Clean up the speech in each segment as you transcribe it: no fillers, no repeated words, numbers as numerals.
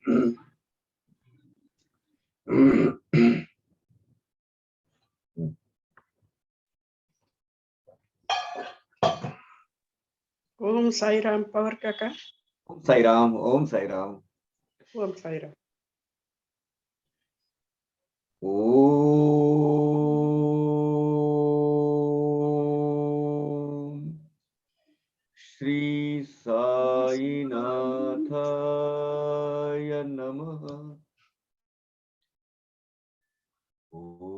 ओम Sai Ram power काका। ओम साई राम, ओम साई राम, ओम साई राम। ओम श्री साईनाथाय नमः। ओम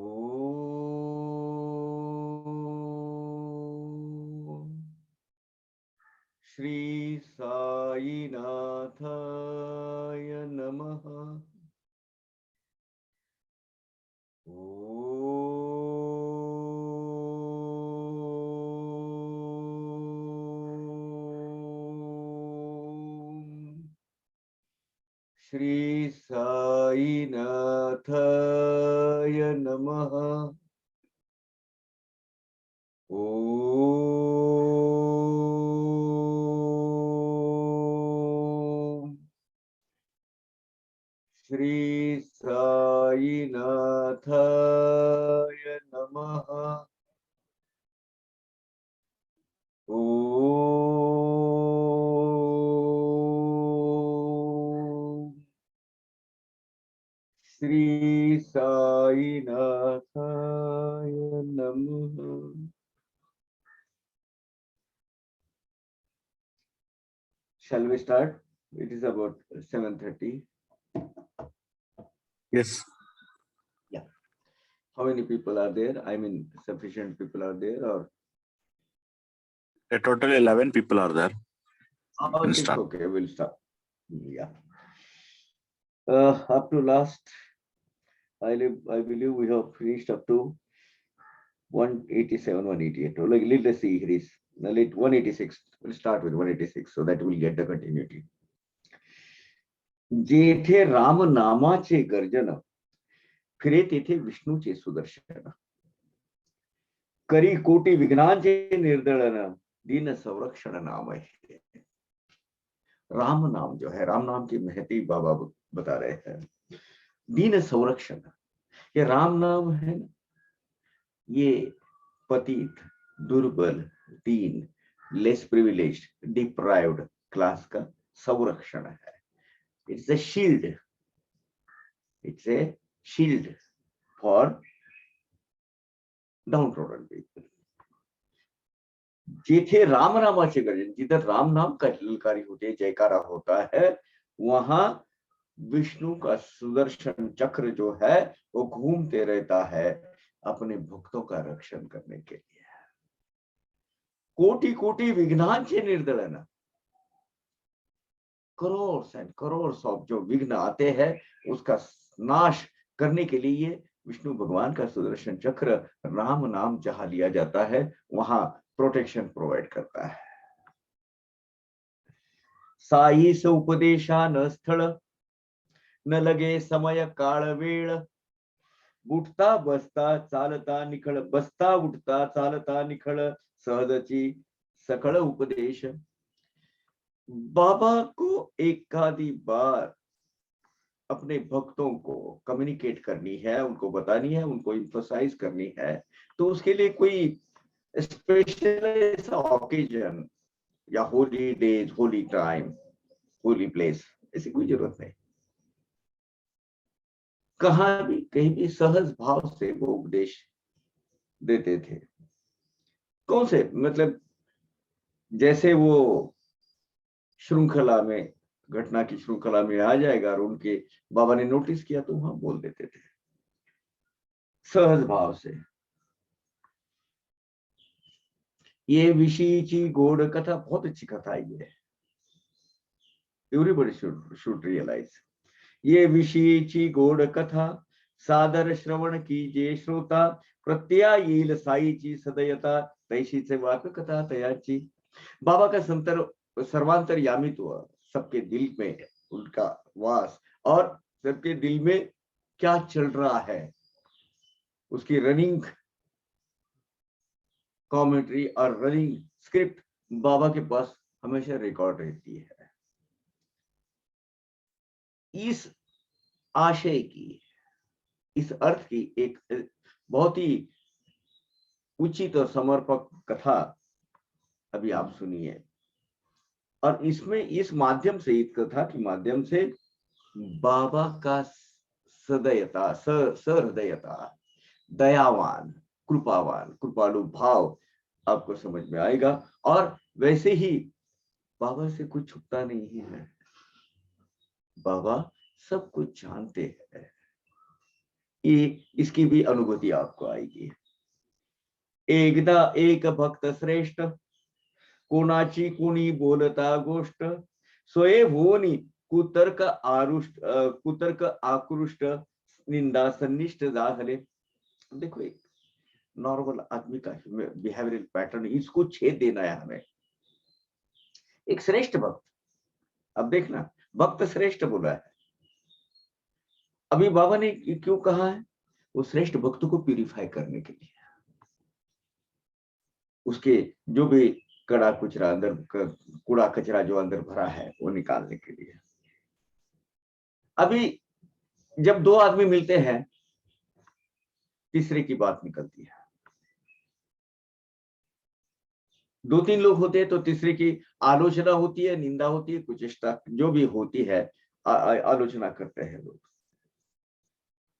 श्री साईनाथाय नमः। श्री साईनाथाय नमः। ओम श्री साईनाथाय नमः। ओम श्री साईनाथाय नमः। Shall we start? It is about 7:30. Yes. Yeah. How many people are there? I mean, sufficient people are there, or A total 11 people are there. it's start. okay. We'll start. Yeah. Up to last, I believe we have finished up to 187, 188. Like, let's see, here is 186. We'll start with 186 so that we'll get the continuity. जेथे राम नामाचे गर्जन, फिरे तेथे विष्णूचे सुदर्शन. करी कोटी विघ्नांचे निर्दलन, दीन संरक्षण नाम है. राम नाम जो है, राम नाम की महती बाबा बता रहे हैं. दीन संरक्षण, ये राम नाम है ना, ये पतित, दुर्बल, दीन, लेस प्रिविलेज्ड, डिप्राइव्ड क्लास का संरक्षण है. It's a shield. It's a shield for downtrodden people. जिथे राम नामाचे गर्जन, जिधर राम नाम का ललकारी होती है, जयकारा होता है, वहां विष्णु का सुदर्शन चक्र जो है वो घूमते रहता है अपने भक्तों का रक्षण करने के लिए. कोटि कोटि विघ्नांचे निर्दलन, करोड़ एंड करोड़ ऑफ जो विघ्न आते हैं उसका नाश करने के लिए विष्णु भगवान का सुदर्शन चक्र राम नाम जहां लिया जाता है वहां प्रोटेक्शन प्रोवाइड करता है. साई से उपदेशा न स्थल, न लगे समय काळ वेळ. उठता बसता चालता निखळ, बसता उठता चालता निखळ, सहजची सकळ उपदेश. बाबा को एक आधी बार अपने भक्तों को कम्युनिकेट करनी है, उनको बतानी है, उनको इम्फसाइज करनी है, तो उसके लिए कोई स्पेशल ऐसा ऑकेजन या Holi days, Holi time, holy place, ऐसी कोई जरूरत नहीं. कहाँ भी कहीं भी सहज भाव से वो उपदेश देते थे. कौन से, मतलब जैसे वो श्रृंखला में, घटना की श्रृंखला में आ जाएगा और उनके बाबा ने नोटिस किया तो वहां बोल देते थे सहज भाव से. ये विशीची गोड कथा बहुत अच्छी कथा है. ये एवरीबॉडी शुड रियलाइज. ये विशीची गोड कथा सादर श्रवण कीजिए श्रोता, प्रत्या येईल साईची सदयता, तैशीचे वाक कथा तयाची. बाबा का सर्वांतरयामित्व, सबके दिल में उनका वास, और सबके दिल में क्या चल रहा है उसकी रनिंग कमेंट्री और रनिंग स्क्रिप्ट बाबा के पास हमेशा रिकॉर्ड रहती है. इस आशय की, इस अर्थ की एक बहुत ही उचित और समर्पक कथा अभी आप सुनिए। और इसमें इस माध्यम से, इस कथा के माध्यम से बाबा का सदयता, सहृदयता, दयावान, कृपावान, कृपालु भाव आपको समझ में आएगा। और वैसे ही बाबा से कुछ छुपता नहीं है, बाबा सब कुछ जानते हैं, ये इसकी भी अनुभूति आपको आएगी। एकदा एक भक्त श्रेष्ठ, कोणाची कुणी बोलता गोष्ट, स्वये भुवनी कुतर्क आकृष्ट, निंदा सन्निष्ठ झाले। देखो एक नॉर्मल आदमी का बिहेवियरल पैटर्न, इसको छेद देना है हमें। एक श्रेष्ठ भक्त, अब देखना भक्त श्रेष्ठ बोला है। अभी बाबा ने क्यों कहा है? वो श्रेष्ठ भक्त को प्यूरिफाई करने के लिए, उसके जो भी कड़ा कुचरा अंदर, कूड़ा कचरा जो अंदर भरा है वो निकालने के लिए। अभी जब दो आदमी मिलते हैं, तीसरे की बात निकलती है। दो तीन लोग होते हैं तो तीसरे की आलोचना होती है, निंदा होती है, कुचेष्टा जो भी होती है, आलोचना करते हैं लोग।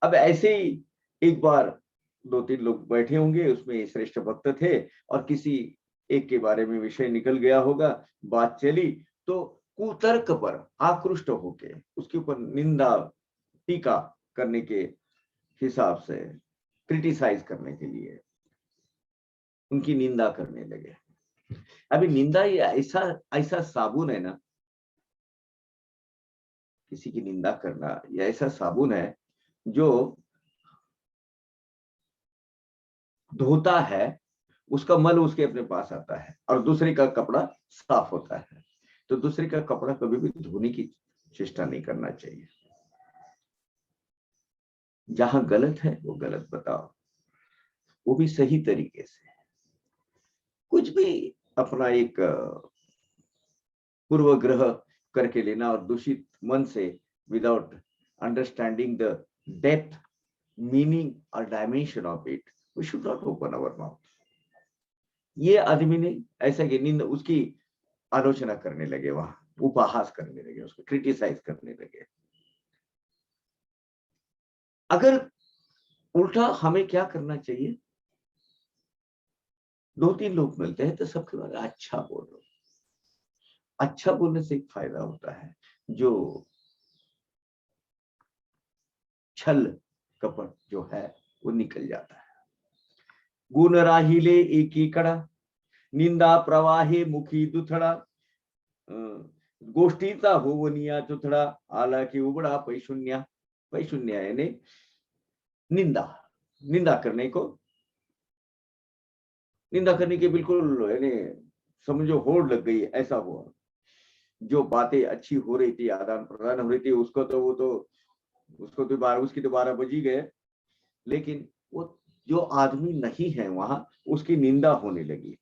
अब ऐसे ही एक बार दो तीन लोग बैठे होंगे, उसमें श्रेष्ठ भक्त थे और किसी एक के बारे में विषय निकल गया होगा, बात चली, तो कुतर्क पर आकृष्ट होके उसके ऊपर निंदा टीका करने के हिसाब से, क्रिटिसाइज करने के लिए उनकी निंदा करने लगे। अभी निंदा ये ऐसा ऐसा साबुन है ना, किसी की निंदा करना ये ऐसा साबुन है जो धोता है, उसका मल उसके अपने पास आता है और दूसरे का कपड़ा साफ होता है। तो दूसरे का कपड़ा कभी भी धोने की चेष्टा नहीं करना चाहिए। जहां गलत है वो गलत बताओ, वो भी सही तरीके से। कुछ भी अपना एक पूर्वग्रह करके लेना और दूषित मन से, without understanding the depth, meaning और dimension of it, we should not open our mouth. ये आदमी ने ऐसा कि निंदा, उसकी आलोचना करने लगे, वहां उपहास करने लगे, उसको क्रिटिसाइज करने लगे। अगर उल्टा हमें क्या करना चाहिए? दो तीन लोग मिलते हैं तो सबके बारे में अच्छा बोलो। अच्छा बोलने से एक फायदा होता है, जो छल कपट जो है वो निकल जाता है। गुण राहिले एकी कड़ा, निंदा प्रवाहे मुखी दुथड़ा, गोष्टीचा होवनिया चुथड़ा, आला की उबड़ा पैशून्या। पैशून्य यानी निंदा, निंदा करने को, निंदा करने की बिल्कुल यानी समझो होड़ लग गई, ऐसा हुआ। जो बातें अच्छी हो रही थी, आदान प्रदान हो रही थी, उसको तो वो तो उसको तो उसकी तो 12 बज ही गए, लेकिन वो जो आदमी नहीं है वहां, उसकी निंदा होने लगी।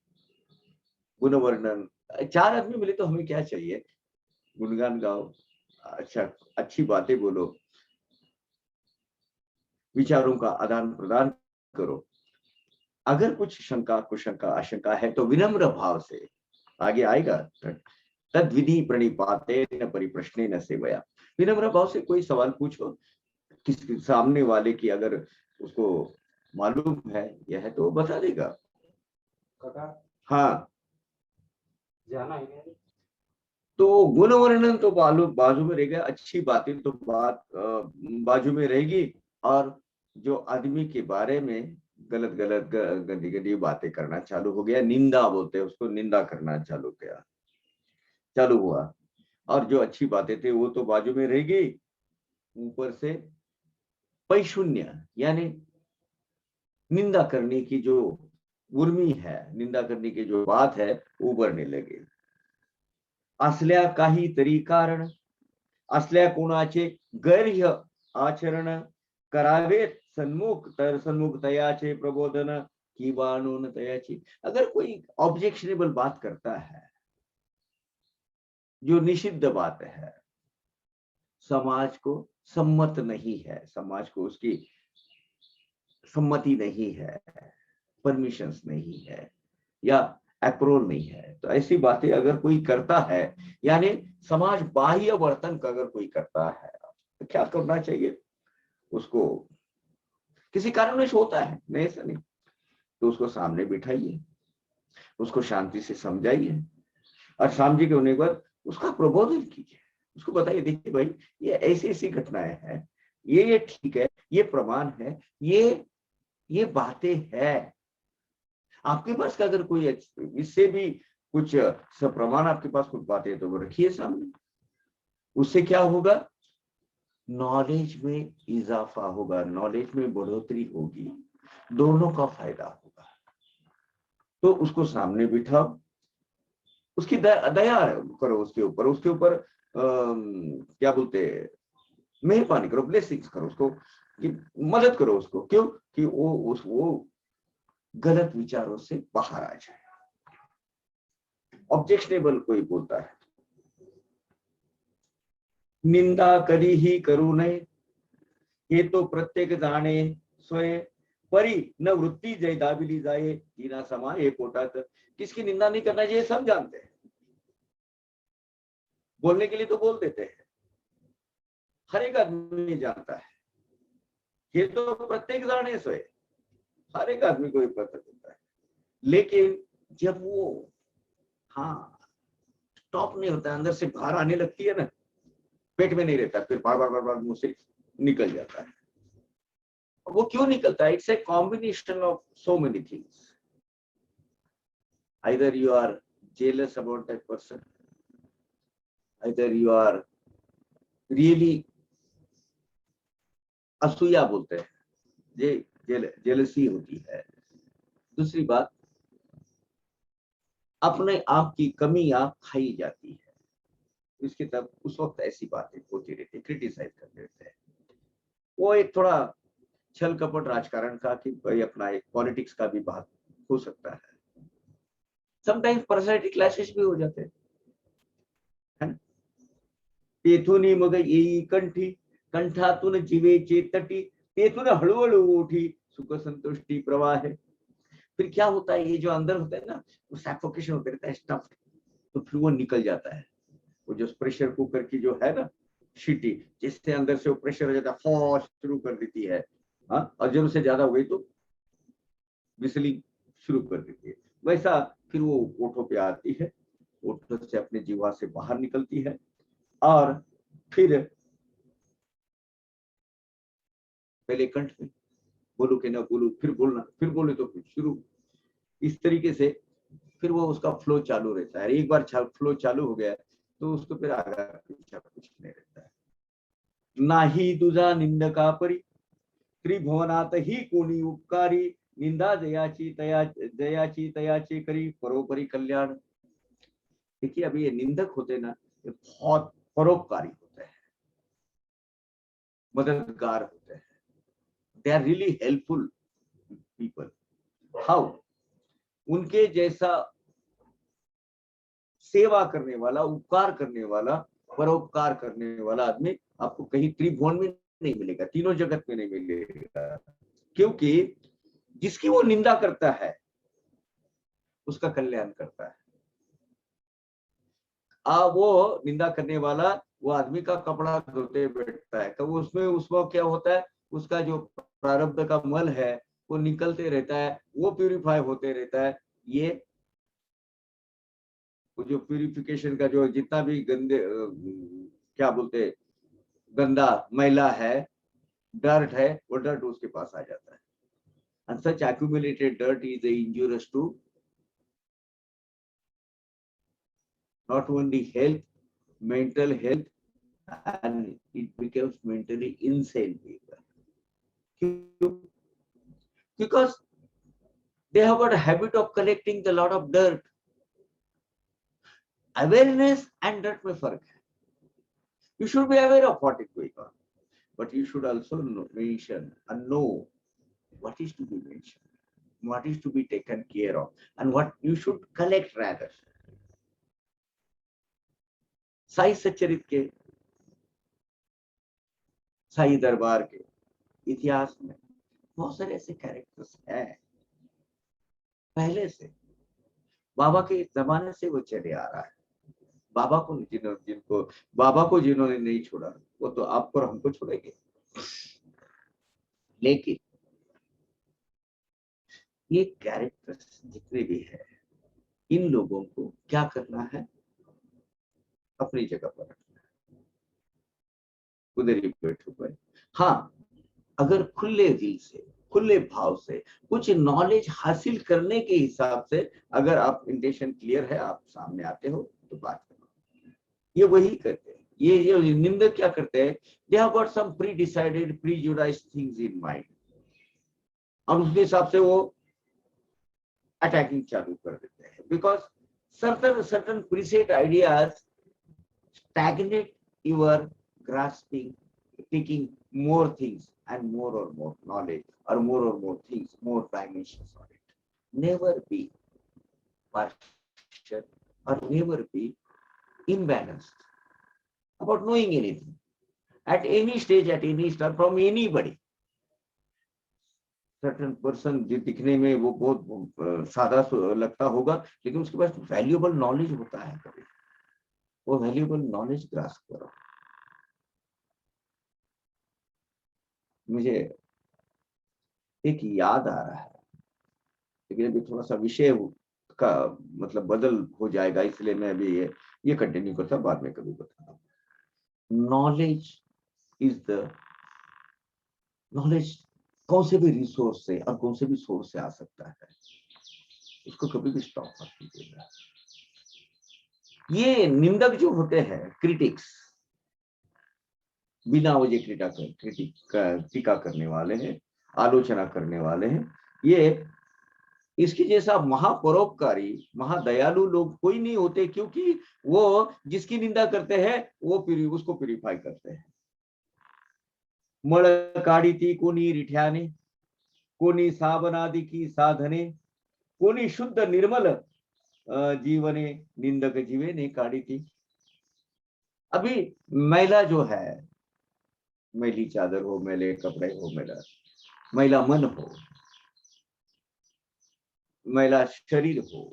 गुण वर्णन, चार आदमी मिले तो हमें क्या चाहिए? गुणगान गाओ, अच्छा अच्छी बातें बोलो, विचारों का आदान प्रदान करो। अगर कुछ शंका, कुशंका, आशंका है तो विनम्र भाव से आगे आएगा। तद विधि प्रणिपाते न परिप्रश्ने न सेवया। विनम्र भाव से कोई सवाल पूछो, किसी सामने वाले की अगर उसको मालूम है यह है तो वो बता देगा। हाँ, जाना है। तो गुण वर्णन तो बाजू में रहेगा, अच्छी बातें तो बाजू में रहेगी। और जो आदमी के बारे में गलत गलत गंदी गंदी बातें करना चालू हो गया, निंदा बोलते हैं उसको, निंदा करना चालू हुआ, और जो अच्छी बातें थे वो तो बाजू में रहेगी। ऊपर से पैशून्य यानी निंदा करने की जो उर्मी है, निंदा करने की जो बात है, उभरने लगे। असल्या काही तरी कारण, असल्या कोणाचे गैर्य आचरण, करावेत सन्मुख तर सन्मुख तयाचे प्रबोधन, की बाणून तयाची। अगर कोई ऑब्जेक्शनेबल बात करता है, जो निषिद्ध बात है, समाज को सम्मत नहीं है, समाज को उसकी सम्मति नहीं है, परमिशंस नहीं है या अप्रूवल नहीं है, तो ऐसी बातें अगर कोई करता है, यानी समाज बाह्य वर्तन का अगर कोई करता है, तो क्या करना चाहिए? उसको किसी कारणवश होता है, नहीं ऐसा नहीं, तो उसको सामने बिठाइए, उसको शांति से समझाइए और शांति के होने के बाद उसका प्रबोधन कीजिए, उसको बताइए देखिए भाई ये ऐसी ऐसी घटनाएं हैं, ये ठीक है, ये प्रमाण है, ये बातें हैं। आपके पास का अगर कोई इससे भी कुछ प्रमाण आपके पास कुछ बातें तो वो रखिए सामने। उससे क्या होगा? नॉलेज में इजाफा होगा, नॉलेज में बढ़ोतरी होगी, दोनों का फायदा होगा। तो उसको सामने बिठाओ, उसकी दया करो उसके ऊपर क्या बोलते, मेहरबानी करो, ब्लेसिंग्स करो उसको, कि मदद करो उसको। क्यों? कि वो गलत विचारों से बाहर आ जाए। ऑब्जेक्शनेबल कोई बोलता है, निंदा करी ही करू नये, ये तो प्रत्येक जाने सोए, परी न वृत्ति जय दाबिली जाए, जीना समा ये पोटात। किसकी निंदा नहीं करना चाहिए सब जानते हैं, बोलने के लिए तो बोल देते हैं, हर एक आदमी जानता है, ये तो प्रत्येक जाने सोए, हर एक आदमी को ये पता चलता है। लेकिन जब वो स्टॉप नहीं होता, अंदर से बाहर आने लगती है ना, पेट में नहीं रहता, फिर बार बार मुंह से निकल जाता है। वो क्यों निकलता है? It's a combination of so many things. Either you are jealous about that person, either you are really, असूया बोलते हैं, जेलसी होती है। दूसरी बात, अपने आप की कमियां खाई जाती है, इसके तब उस वक्त ऐसी बातें होती रहती, क्रिटिसाइज करते रहते हैं। वो एक थोड़ा छल कपट राजकारण का, कि भाई अपना एक पॉलिटिक्स का भी बात हो सकता है। समटाइम्स पर्सनैलिटी क्लैशेस भी हो जाते हैं, है ना? तेथुनी मग येई कंठी, कंठातून जीवेचे तटी, तेथुन हळूहळू उठी, सुख संतुष्टि प्रवाह है। फिर क्या होता है, ये जो अंदर होता है ना, वो सैफोकेशन होता रहता है, स्टफ्ड, तो फिर वो निकल जाता है। वो जो प्रेशर कुकर की जो है ना शीटी, जिससे अंदर से वो प्रेशर हो जाता है, फॉस शुरू कर देती है, और जरूर से ज्यादा हो गई तो विसलिंग शुरू कर देती है। वैसा फिर वो ओठों पे आती है, ओठों से अपने जीवा से बाहर निकलती है, और फिर पहले कंठ में बोलू कि ना बोलू, फिर बोलना, फिर बोले तो फिर शुरू, इस तरीके से फिर वो उसका फ्लो चालू रहता है। एक बार फ्लो चालू हो गया तो उसको फिर आगे पीछे कुछ नहीं रहता है। नाही तुझा निंदका परी, त्रिभुवनात ही कोणी उपकारी, निंदा जयाची तयाची करी, परोपरी कल्याण। देखिए अभी ये निंदक होते ना, ये बहुत परोपकारी होते हैं, मददगार होते हैं, they are really helpful people. How? उनके जैसा सेवा करने वाला, उपकार करने वाला, परोपकार करने वाला आदमी आपको कहीं त्रिभुवन में नहीं मिलेगा, तीनों जगत में नहीं मिलेगा। क्योंकि जिसकी वो निंदा करता है उसका कल्याण करता है। वो निंदा करने वाला वो आदमी का कपड़ा धोते बैठता है, तो उसमें क्या होता है, उसका जो प्रारब्ध का मल है वो निकलते रहता है, वो प्यूरिफाई होते रहता है। ये वो जो प्यूरिफिकेशन का जो जितना भी गंदे क्या बोलते, गंदा मैला है, डर्ट है, वो डर्ट उसके पास आ जाता है। And such accumulated dirt is injurious to not only health, mental health, and it becomes mentally insane people. Because they have got a habit of collecting the lot of dirt. Awareness and dirt में फर्क है. You should be aware of what is going on, but you should also mention and know what is to be mentioned, what is to be taken care of, and what you should collect rather. Sai सच्चरित के साई दरबार के इतिहास में बहुत सारे ऐसे characters हैं, पहले से बाबा के जमाने से वो चले आ रहा है। बाबा को जिन्होंने नहीं छोड़ा वो तो आपको और हमको छोड़ेंगे। लेकिन ये कैरेक्टर्स जितने भी है, इन लोगों को क्या करना है, अपनी जगह पर रखना है, उधर ही बैठो भाई। हाँ, अगर खुले दिल से, खुले भाव से, कुछ नॉलेज हासिल करने के हिसाब से अगर आप इंटेंशन क्लियर है, आप सामने आते हो तो बात करो। ये वही करते हैं, ये निंदक क्या करते हैं, they have got some pre decided prejudiced things in mind, और उसके हिसाब से वो अटैकिंग चालू कर देते हैं। Because certain preset ideas stagnate your grasping, taking more things and more or more knowledge, or more things, more dimensions on it. Never be partial or never be imbalanced about knowing anything at any stage, at any start, from anybody. Certain person जो दिखने में वो बहुत सादा लगता होगा, लेकिन उसके पास वैल्यूएबल नॉलेज होता है। कभी वो वैल्यूएबल नॉलेज ग्रास्प करो। मुझे एक याद आ रहा है, लेकिन अभी थोड़ा सा विषय का मतलब बदल हो जाएगा, इसलिए मैं अभी ये कंटिन्यू करता हूँ, बाद में कभी बताऊंगा। नॉलेज इज द नॉलेज कौन से भी रिसोर्स से और कौन से भी सोर्स से आ सकता है, इसको कभी भी स्टॉप मत कीजिएगा। ये निंदक जो होते हैं, क्रिटिक्स, बिना वजह टीका करने वाले हैं, आलोचना करने वाले हैं, ये इसके जैसा महापरोपकारी, महादयालु लोग कोई नहीं होते, क्योंकि वो जिसकी निंदा करते हैं वो उसको प्यूरिफाई करते हैं। मळ काढिती कोणी रिठ्याने, कोणी साबनादिकी साधने, कोणी शुद्ध निर्मल जीवने, निंदक जीवेने काढिती। अभी मैला जो है, मैली चादर हो, मैले कपड़े हो, मैला मन हो, मैला शरीर हो,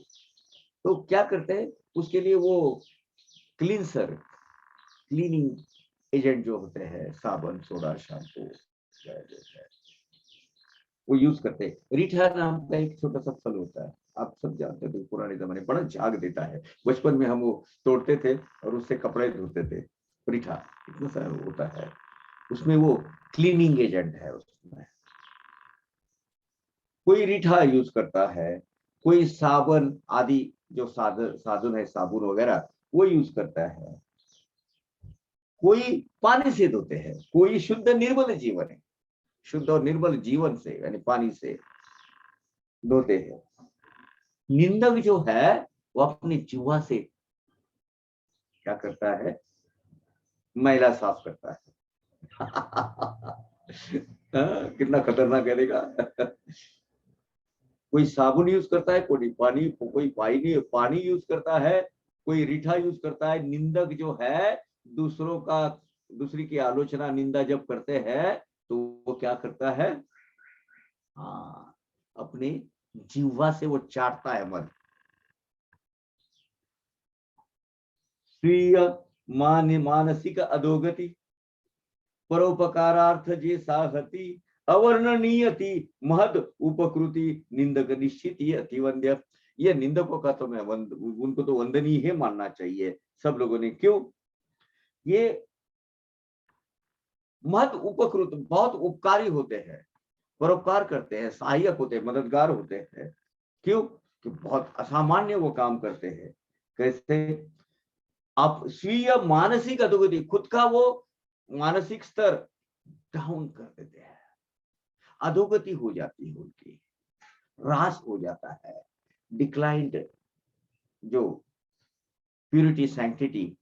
तो क्या करते हैं उसके लिए वो क्लींसर, क्लीनिंग एजेंट जो होते हैं, साबुन, सोडा, शैम्पू वो यूज करते हैं। रीठा नाम का एक छोटा सा फल होता है, आप सब जानते थे, पुराने जमाने बड़ा झाग देता है। बचपन में हम वो तोड़ते थे और उससे कपड़े धोते थे। रीठा इतना सा होता है, उसमें वो क्लीनिंग एजेंट है। उसमें कोई रीठा यूज करता है, कोई साबुन आदि जो साधन है, साबुन वगैरह वो यूज करता है, कोई पानी से धोते हैं, कोई शुद्ध निर्मल जीवन है, शुद्ध और निर्मल जीवन से यानी पानी से धोते हैं। निंदक जो है वो अपनी जीवा से क्या करता है, मैला साफ करता है। कितना खतरनाक करेगा। कोई साबुन यूज करता है, कोई पानी यूज करता है, कोई रीठा यूज करता है। निंदक जो है दूसरी की आलोचना, निंदा जब करते हैं तो वो क्या करता है, हाँ, अपने जीवा से वो चाटता है मन। स्वीय मानसिक अधोगति, परोपकारार्थ जे साहति, अवर्णनीयति महद उपकृति, निंदक निश्चित ये अतिवंद्य। ये निंदकों का तो उनको तो वंदनीय ही मानना चाहिए सब लोगों ने। क्यों? ये महद उपकृत, बहुत उपकारी होते हैं, परोपकार करते हैं, सहायक होते हैं, मददगार होते हैं। क्यों? कि बहुत असामान्य वो काम करते हैं। कैसे? आप स्वीय मानसिक अधोगति, खुद का वो मानसिक स्तर डाउन कर देते हैं, अधोगति हो जाती है, उनकी ह्रास हो जाता है, डिक्लाइंड जो प्यूरिटी, सैंक्टिटी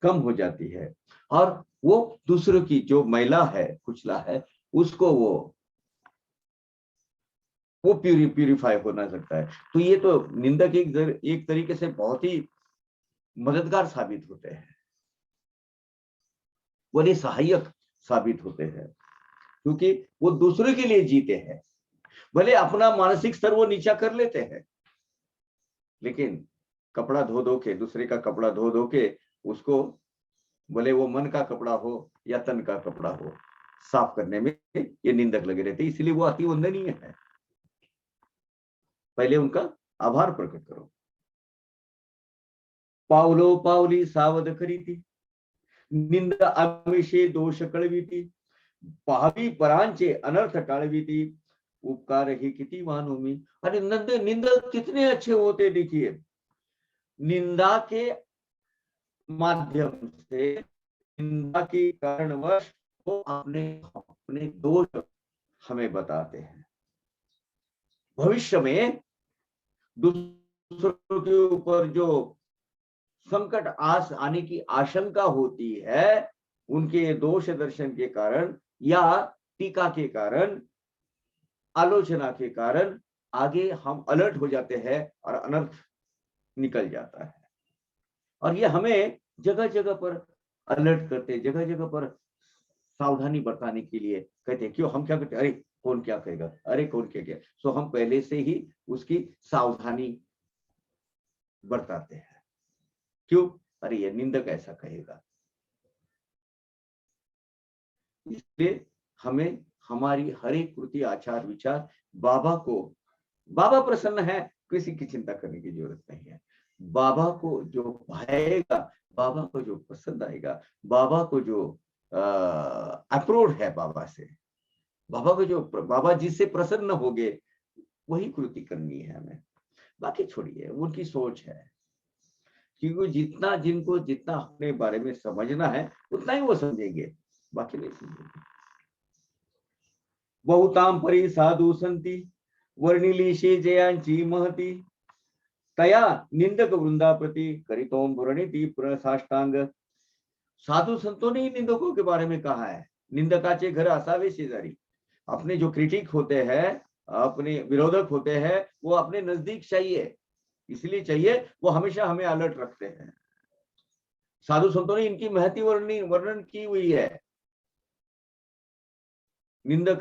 कम हो जाती है, और वो दूसरों की जो मैला है, कुचला है, उसको वो प्यूरिफाई होना सकता है। तो ये तो निंदक एक तरीके से बहुत ही मददगार साबित होते हैं, बोले सहायक साबित होते हैं, क्योंकि वो दूसरे के लिए जीते हैं। भले अपना मानसिक स्तर वो नीचा कर लेते हैं, लेकिन कपड़ा धो धो के, दूसरे का कपड़ा धो धो के उसको, भले वो मन का कपड़ा हो या तन का कपड़ा हो, साफ करने में ये निंदक लगे रहते, इसलिए वो अति वंदनीय है। पहले उनका आभार प्रकट करो। पावलो पावली सावध करीती, निंद आमिषे दोष कळविती, पाहावी परांचे अनर्थ टाळविती, उपकार ही किती मानू मी। अरे निंदक कितने अच्छे होते, देखिए निंदा के माध्यम से, निंदा के कारणवश वो अपने दोष हमें बताते हैं। भविष्य में दूसरों के ऊपर जो संकट आने की आशंका होती है, उनके दोष दर्शन के कारण या टीका के कारण, आलोचना के कारण आगे हम अलर्ट हो जाते हैं और अनर्थ निकल जाता है। और ये हमें जगह जगह पर अलर्ट करते, जगह जगह पर सावधानी बरताने के लिए कहते हैं। क्यों? हम क्या करते हैं? अरे कौन क्या कहेगा, अरे कौन क्या क्या। सो हम पहले से ही उसकी सावधानी बरताते हैं। क्यों? अरे ये निंदक ऐसा कहेगा। इसलिए हमें हमारी हर एक कृति, आचार, विचार बाबा प्रसन्न है, किसी की चिंता करने की जरूरत नहीं है। बाबा को जो भाएगा, बाबा को जो पसंद आएगा, बाबा को जो अप्रोच है बाबा से, बाबा जिससे प्रसन्न होगे, वही कृति करनी है हमें। बाकी छोड़िए, उनकी सोच है, क्योंकि जितना अपने बारे में समझना है उतना ही वो समझेंगे, बाकी नहीं समझेंगे। बहुतां परी साधु संति, वर्णिलीशे जयांची महती, तया निंदक वृंदा प्रति करितों भरणिति प्रसाष्टांग। साधु संतों ने ही निंदकों के बारे में कहा है, निंदकाचे घर असावे शेजारी। अपने जो क्रिटिक होते हैं, अपने विरोधक होते हैं, वो अपने नजदीक चाहिए, इसलिए चाहिए वो हमेशा हमें अलर्ट रखते हैं। साधु संतों ने इनकी महती वर्णन की हुई है। निंदक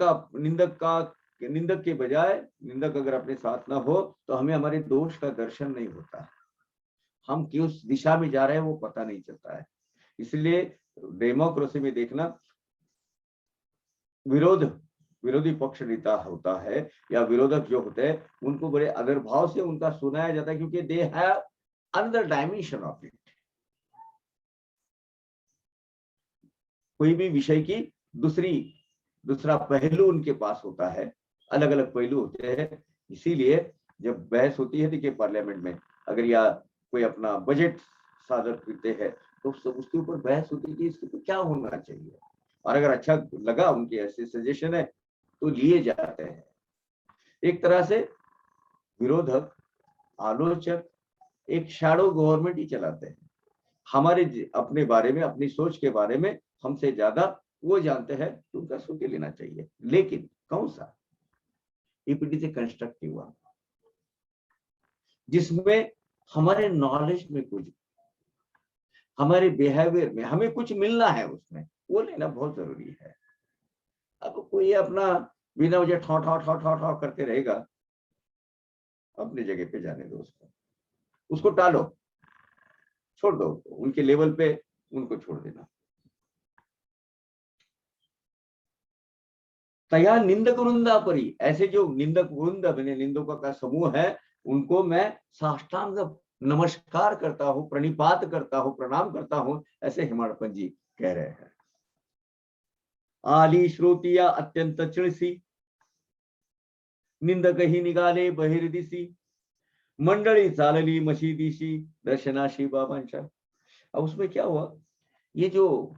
के बजाय, निंदक अगर अपने साथ ना हो तो हमें हमारे दोष का दर्शन नहीं होता, हम किस दिशा में जा रहे हैं वो पता नहीं चलता है। इसलिए डेमोक्रेसी में देखना, विरोधी पक्ष नेता होता है या विरोधक जो होते हैं, उनको बड़े आदर भाव से उनका सुनाया जाता है, क्योंकि they have another dimension of it. कोई भी विषय की दूसरा पहलू उनके पास होता है, अलग अलग पहलू होते हैं। इसीलिए जब बहस होती है, देखिए पार्लियामेंट में अगर या कोई अपना बजट सादर करते हैं तो उसके ऊपर बहस होती है कि इसके ऊपर क्या होना चाहिए, और अगर अच्छा लगा उनके ऐसे सजेशन है तो लिए जाते हैं। एक तरह से विरोधक, आलोचक एक शैडो गवर्नमेंट ही चलाते हैं। हमारे अपने बारे में, अपनी सोच के बारे में हमसे ज्यादा वो जानते हैं, तो उनका सुख लेना चाहिए। लेकिन कौन सा? If it is a constructive one, जिसमें हमारे नॉलेज में कुछ, हमारे बिहेवियर में हमें कुछ मिलना है, उसमें वो लेना बहुत जरूरी है। अब कोई अपना बिना वजह ठौ करते रहेगा, अपनी जगह पे जाने दो, उसको टालो, छोड़ दो, उनके लेवल पे उनको छोड़ देना। तया निंदक वृंदा परी, ऐसे जो निंदक वृंद बने, निंदकों का समूह है, उनको मैं साष्टांग नमस्कार करता हूं, प्रणिपात करता हूं, प्रणाम करता हूं, ऐसे हिमाड़पन जी कह रहे हैं। आली श्रोतिया अत्यंत चिड़सी, निंदक ही निघाले बहिर्दिशी, मंडळी चालली मशिदीशी, दर्शनाशी बाबांच्या। अब उसमें क्या हुआ, ये जो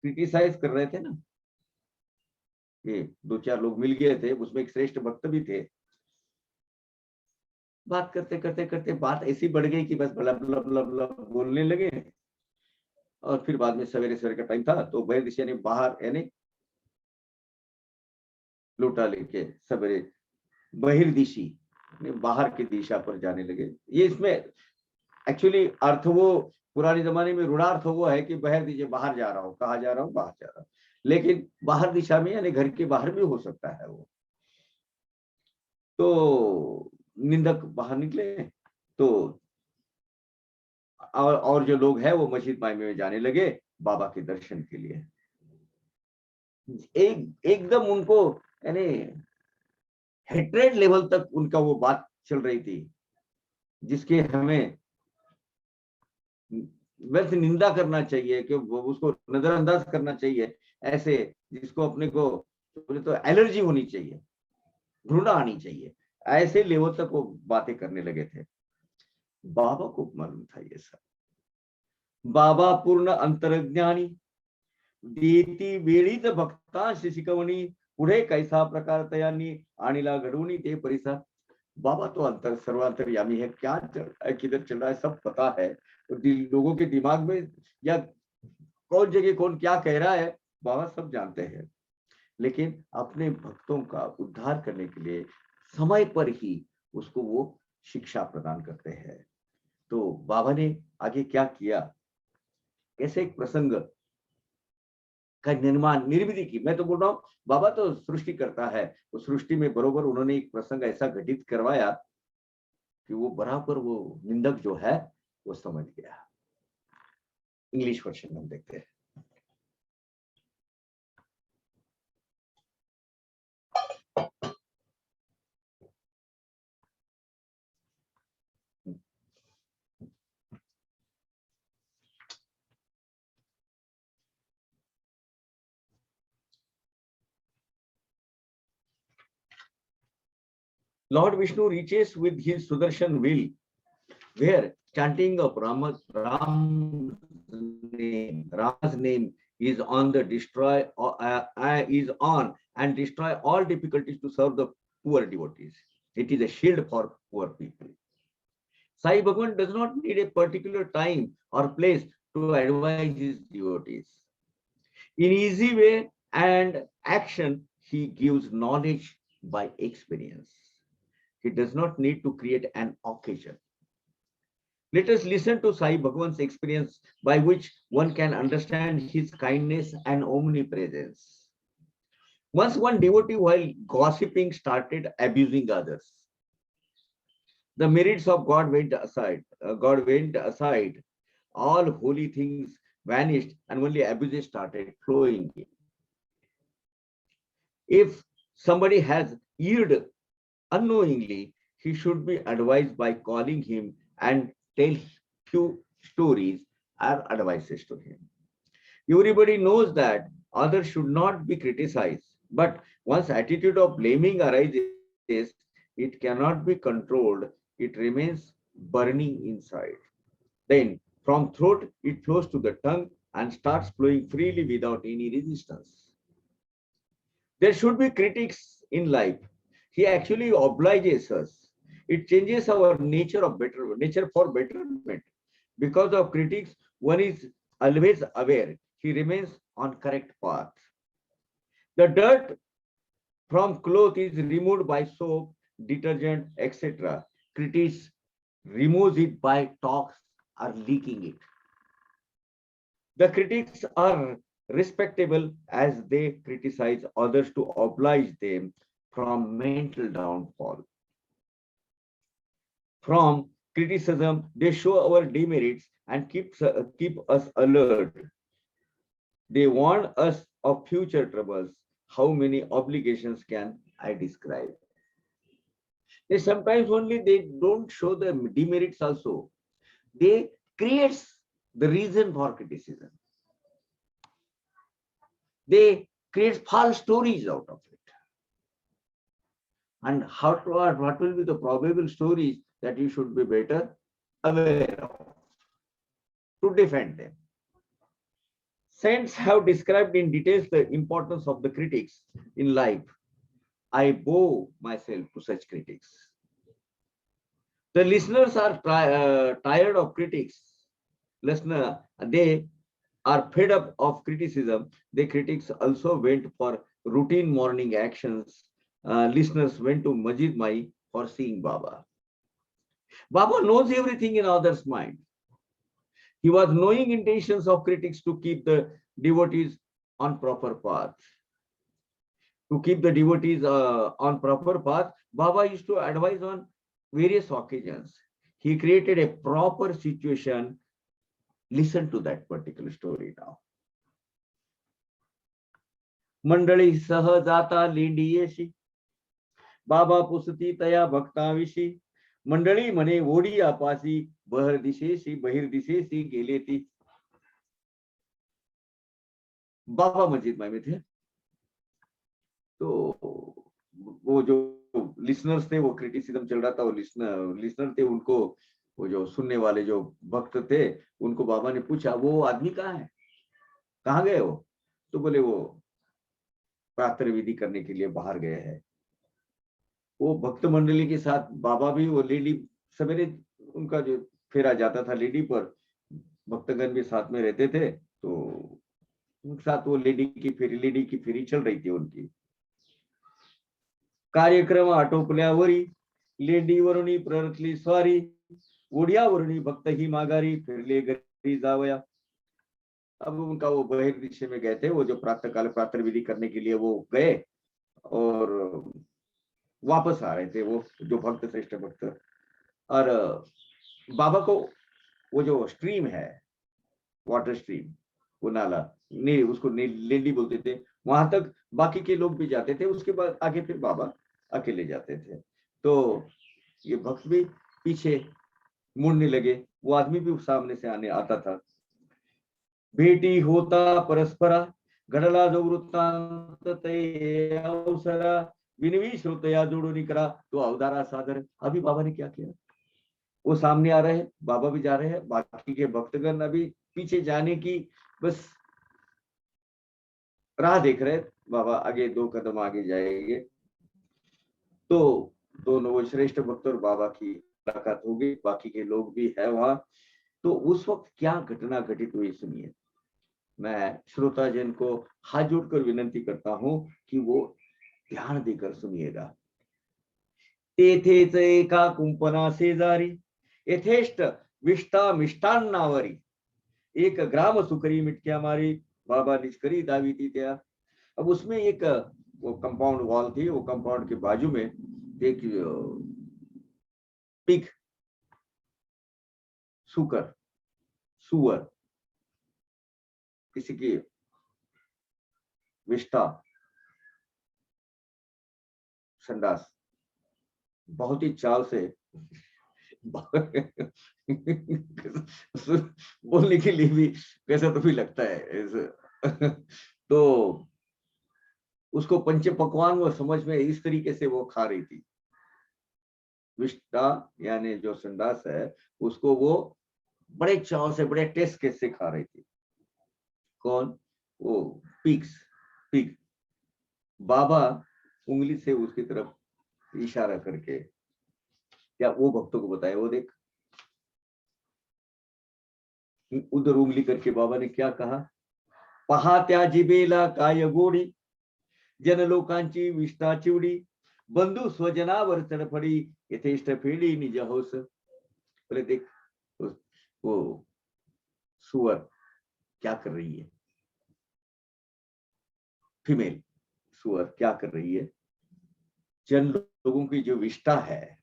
क्रिटिसाइज कर रहे थे ना, ये 2-4 लोग मिल गए थे, उसमें एक श्रेष्ठ भक्त भी थे। बात करते करते करते बात ऐसी बढ़ गई कि बस बला बला बला बला बोलने लगे। और फिर बाद में सवेरे का टाइम था, तो बहिर्दिशा ने बाहर, यानी लोटा लेके सवेरे बहिर्दिशी बाहर की दिशा पर जाने लगे। ये इसमें एक्चुअली अर्थ वो पुराने जमाने में ऋणार्थ वो है कि बहर दीजिए, बाहर जा रहा हूँ, कहाँ जा रहा हूँ, बाहर जा रहा हूँ, लेकिन बाहर दिशा में यानी घर के बाहर भी हो सकता है वो। तो निंदक बाहर निकले तो और जो लोग हैं वो मस्जिद मायमे में जाने लगे बाबा के दर्शन के लिए। एकदम उनको यानी हेट्रेड लेवल तक उनका वो बात चल रही थी, जिसके हमें वैसे निंदा करना चाहिए कि उसको नजरअंदाज करना चाहिए, ऐसे जिसको अपने को बोले तो एलर्जी होनी चाहिए, घृणा आनी चाहिए, ऐसे लेवल तक वो बातें करने लगे थे। बाबा को मालूम था ये सब। बाबा पूर्ण अंतर्ज्ञानी, देती वेळीच भक्तांशी शिकवणी, पुढे कैसा प्रकार तयांनी आणिला घडवणी ते परिसा। बाबा तो अंतर सर्वांतर्यामी है, क्या चल रहा है, किधर चल रहा है, सब पता है। तो लोगों के दिमाग में या कौन जगह कौन क्या कह रहा है, बाबा सब जानते हैं। लेकिन अपने भक्तों का उद्धार करने के लिए समय पर ही उसको वो शिक्षा प्रदान करते हैं। तो बाबा ने आगे क्या किया, कैसे एक प्रसंग का निर्माण निर्मिति की। मैं तो बोल रहा हूँ बाबा तो सृष्टि करता है, उस सृष्टि में बरोबर उन्होंने एक प्रसंग ऐसा घटित करवाया कि वो बराबर वो निंदक जो है वो समझ गया। इंग्लिश वर्जन हम देखते हैं। Lord Vishnu reaches with his Sudarshan wheel, where chanting of Rama's name is on the destroy is on and destroy all difficulties to serve the poor devotees. It is a shield for poor people. Sai Bhagavan does not need a particular time or place to advise his devotees. In easy way and action, he gives knowledge by experience. He does not need to create an occasion. Let us listen to Sai Bhagavan's experience by which one can understand his kindness and omnipresence. Once one devotee, while gossiping, started abusing others. The merits of God went aside. All holy things vanished and only abuses started flowing in. If somebody has erred unknowingly, he should be advised by calling him and tell few stories or advices to him. Everybody knows that others should not be criticized, but once attitude of blaming arises, it cannot be controlled. It remains burning inside. Then from throat, it flows to the tongue and starts flowing freely without any resistance. There should be critics in life. He actually obliges us. It changes our nature for betterment. Because of critics, one is always aware. He remains on correct path. The dirt from cloth is removed by soap, detergent, etc. Critics removes it by talks or leaking it. The critics are respectable as they criticize others to oblige them from mental downfall. From criticism, they show our demerits and keep us alert. They warn us of future troubles. How many obligations can I describe? They sometimes only they don't show the demerits also. They create the reason for criticism. They create false stories out of it. And what will be the probable stories that you should be better aware of to defend them. Saints have described in detail the importance of the critics in life. I bow myself to such critics. The listeners are tired of critics. They are fed up of criticism. The critics also went for routine morning actions. Listeners went to Masjid Mai for seeing Baba. Baba knows everything in others' mind. He was knowing intentions of critics to keep the devotees on proper path. To keep the devotees on proper path, Baba used to advise on various occasions. He created a proper situation. Listen to that particular story now. मंडळी सह जाता लेंडियेशी, बाबा पुसती तया भक्ताविषयी, मंडळी म्हणे ओढी आपासी, बहिर्दिशेशी गेले ती. बाबा मस्जिद में थे, तो वो जो लिसनर्स थे, वो क्रिटिसिज्म चल रहा था, वो लिसनर थे, उनको वो जो सुनने वाले जो भक्त थे, उनको बाबा ने पूछा वो आदमी कहाँ है, कहाँ गए वो? तो बोले वो प्रातः विधि करने के लिए बाहर गए हैं. वो भक्त मंडली के साथ बाबा भी, वो लेडी सवेरे उनका जो फेरा जाता था लेडी पर, भक्तगण भी साथ में रहते थे, तो उनके साथ वो लेडी की फेरी चल रही थी उनकी. कार्यक्रम आटोपल्यावरी लेडीवरुणी प्ररतली स्वारी, ओढ्यावरुणी भक्त ही माघारी, फिरले घरी जावया. अब उनका वो बहिर्दिशा में गए थे, वो जो प्रातः विधि करने के लिए वो गए और वापस आ रहे थे वो जो भक्त, श्रेष्ठ भक्त. और बाबा को वो जो स्ट्रीम है, वाटर स्ट्रीम, वो नाला, उसको लेंडी बोलते थे, वहां तक बाकी के लोग भी जाते थे, उसके बाद आगे फिर बाबा अकेले जाते थे. तो ये भक्त भी पीछे मुड़ने लगे, वो आदमी भी सामने से आने आता था. भेटी होता परस्परा, घडला जो वृत्तांत ते अवसरा, विनवी श्रोतया जोडून करा तो अवतारा सादर. अभी बाबा ने क्या किया, वो सामने आ रहे हैं, बाबा भी जा रहे हैं, बाकी के भक्तगण अभी पीछे जाने की बस राह देख रहे. बाबा आगे 2 कदम आगे जाएंगे तो दोनों वो श्रेष्ठ भक्त और बाबा की मुलाकात होगी, बाकी के लोग भी है वहां. तो उस वक्त क्या घटना घटित हुई सुनिए. मैं श्रोता जन को हाथ जोड़कर विनंती करता हूं कि वो ध्यान देकर सुनिएगा. तेथेच एका कुंपना शेजारी, यथेष्ट विष्टा मिष्टान्नावरी, एक ग्राम सुकरी मिटक्या मारी, बाबा निष्करी दावी थी त्या. अब उसमें एक वो कंपाउंड वॉल थी, वो कंपाउंड के बाजू में एक पिग, सुअर, किसी की विष्टा, संडास, बहुत ही चाव से बोलने के लिए भी कैसा तो भी लगता है. तो उसको पंच पकवान वो समझ में इस तरीके से वो खा रही थी. विष्टा यानी जो संडास है, उसको वो बड़े चाव से, बड़े टेस्ट के से खा रही थी. कौन? वो पिग. बाबा उंगली से उसकी तरफ इशारा करके क्या वो भक्तों को बताया, वो देख, उधर उंगली करके बाबा ने क्या कहा, पहात्या जिबेला काय गोडी, जनलोकांची विष्टा चिवडी, बंधू स्वजनावर तडफडी, यथेष्ट फेडी निज होस. बोले देख वो सुअर क्या कर रही है, फीमेल सुअर क्या कर रही है, जन लोगों की जो विष्टा है,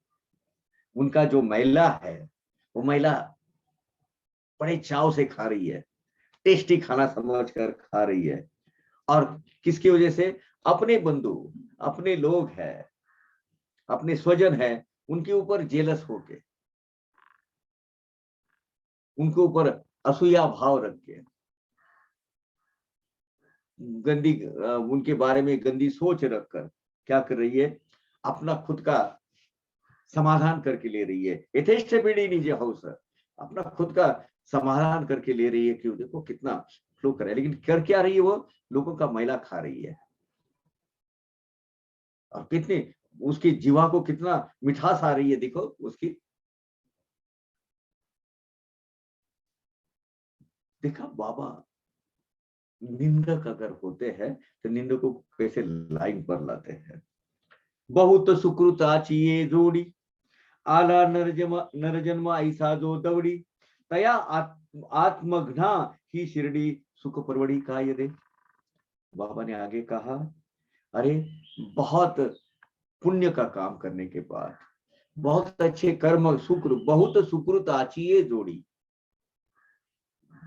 उनका जो महिला है, वो महिला बड़े चाव से खा रही है, टेस्टी खाना समझकर खा रही है. और किसकी वजह से? अपने बंधु, अपने लोग हैं, अपने स्वजन हैं, उनके ऊपर जेलस होके, उनके ऊपर असूया भाव रख के, गंदी उनके बारे में गंदी सोच रखकर क्या कर रही है, अपना खुद का समाधान करके ले रही है. यथेष्ट पीढ़ी निजे हाउस, अपना खुद का समाधान करके ले रही है. क्यों? देखो कितना फ्लो कर रहा है, लेकिन कर क्या रही है, वो लोगों का मैला खा रही है. और कितनी उसकी जीवा को कितना मिठास आ रही है, देखो उसकी. देखा बाबा निंदक अगर होते हैं तो निंदक को कैसे लाइन पर लाते हैं. बहुत सुकृत आची ये जोड़ी, आला नरजन्म ऐसा जो दवड़ी, तया आत्मघ्ना ही शिरडी सुख परवड़ी का ये दे। बाबा ने आगे कहा, अरे बहुत पुण्य का काम करने के बाद, बहुत अच्छे कर्म शुक्र बहुत सुकृत आचिए जोड़ी,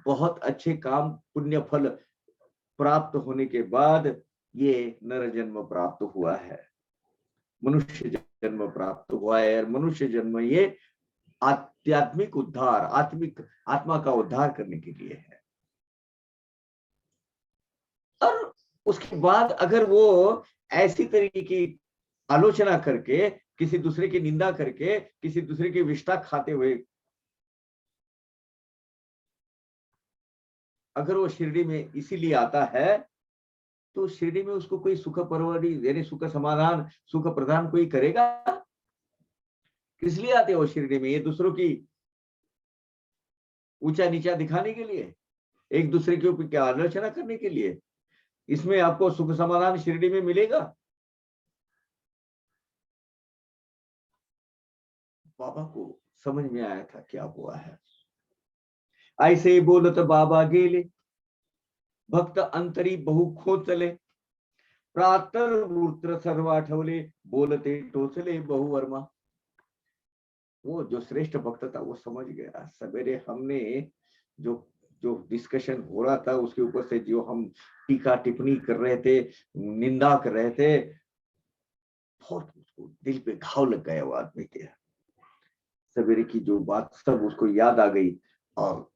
बहुत अच्छे काम पुण्य फल प्राप्त होने के बाद ये नर जन्म प्राप्त हुआ है, मनुष्य जन्म प्राप्त हुआ है। और मनुष्य जन्म ये आध्यात्मिक उद्धार, आत्मा का उद्धार करने के लिए है। और उसके बाद अगर वो ऐसी तरीके की आलोचना करके, किसी दूसरे की निंदा करके, किसी दूसरे की विष्ठा खाते हुए अगर वो शिरडी में इसीलिए आता है, तो शिरडी में उसको कोई सुख परवड़ी यानी सुख समाधान, सुख प्रदान कोई करेगा? किस लिए आते हो शिरडी में? ये दूसरों की ऊंचा नीचा दिखाने के लिए, एक दूसरे के ऊपर क्या आलोचना करने के लिए? इसमें आपको सुख समाधान शिरडी में मिलेगा? बाबा को समझ में आया था क्या हुआ है। ऐसे बोलत बाबा गेले, भक्त अंतरी बहु खोचले, प्रातर वृत्र सर्व आठवले, बोलते टोचले बहु वर्मा। वो जो श्रेष्ठ भक्त था वो समझ गया। सवेरे हमने जो जो डिस्कशन हो रहा था उसके ऊपर से जो हम टीका टिप्पणी कर रहे थे, निंदा कर रहे थे, बहुत उसको दिल पे घाव लग गया वो आदमी के। सवेरे की जो बात सब उसको याद आ गई और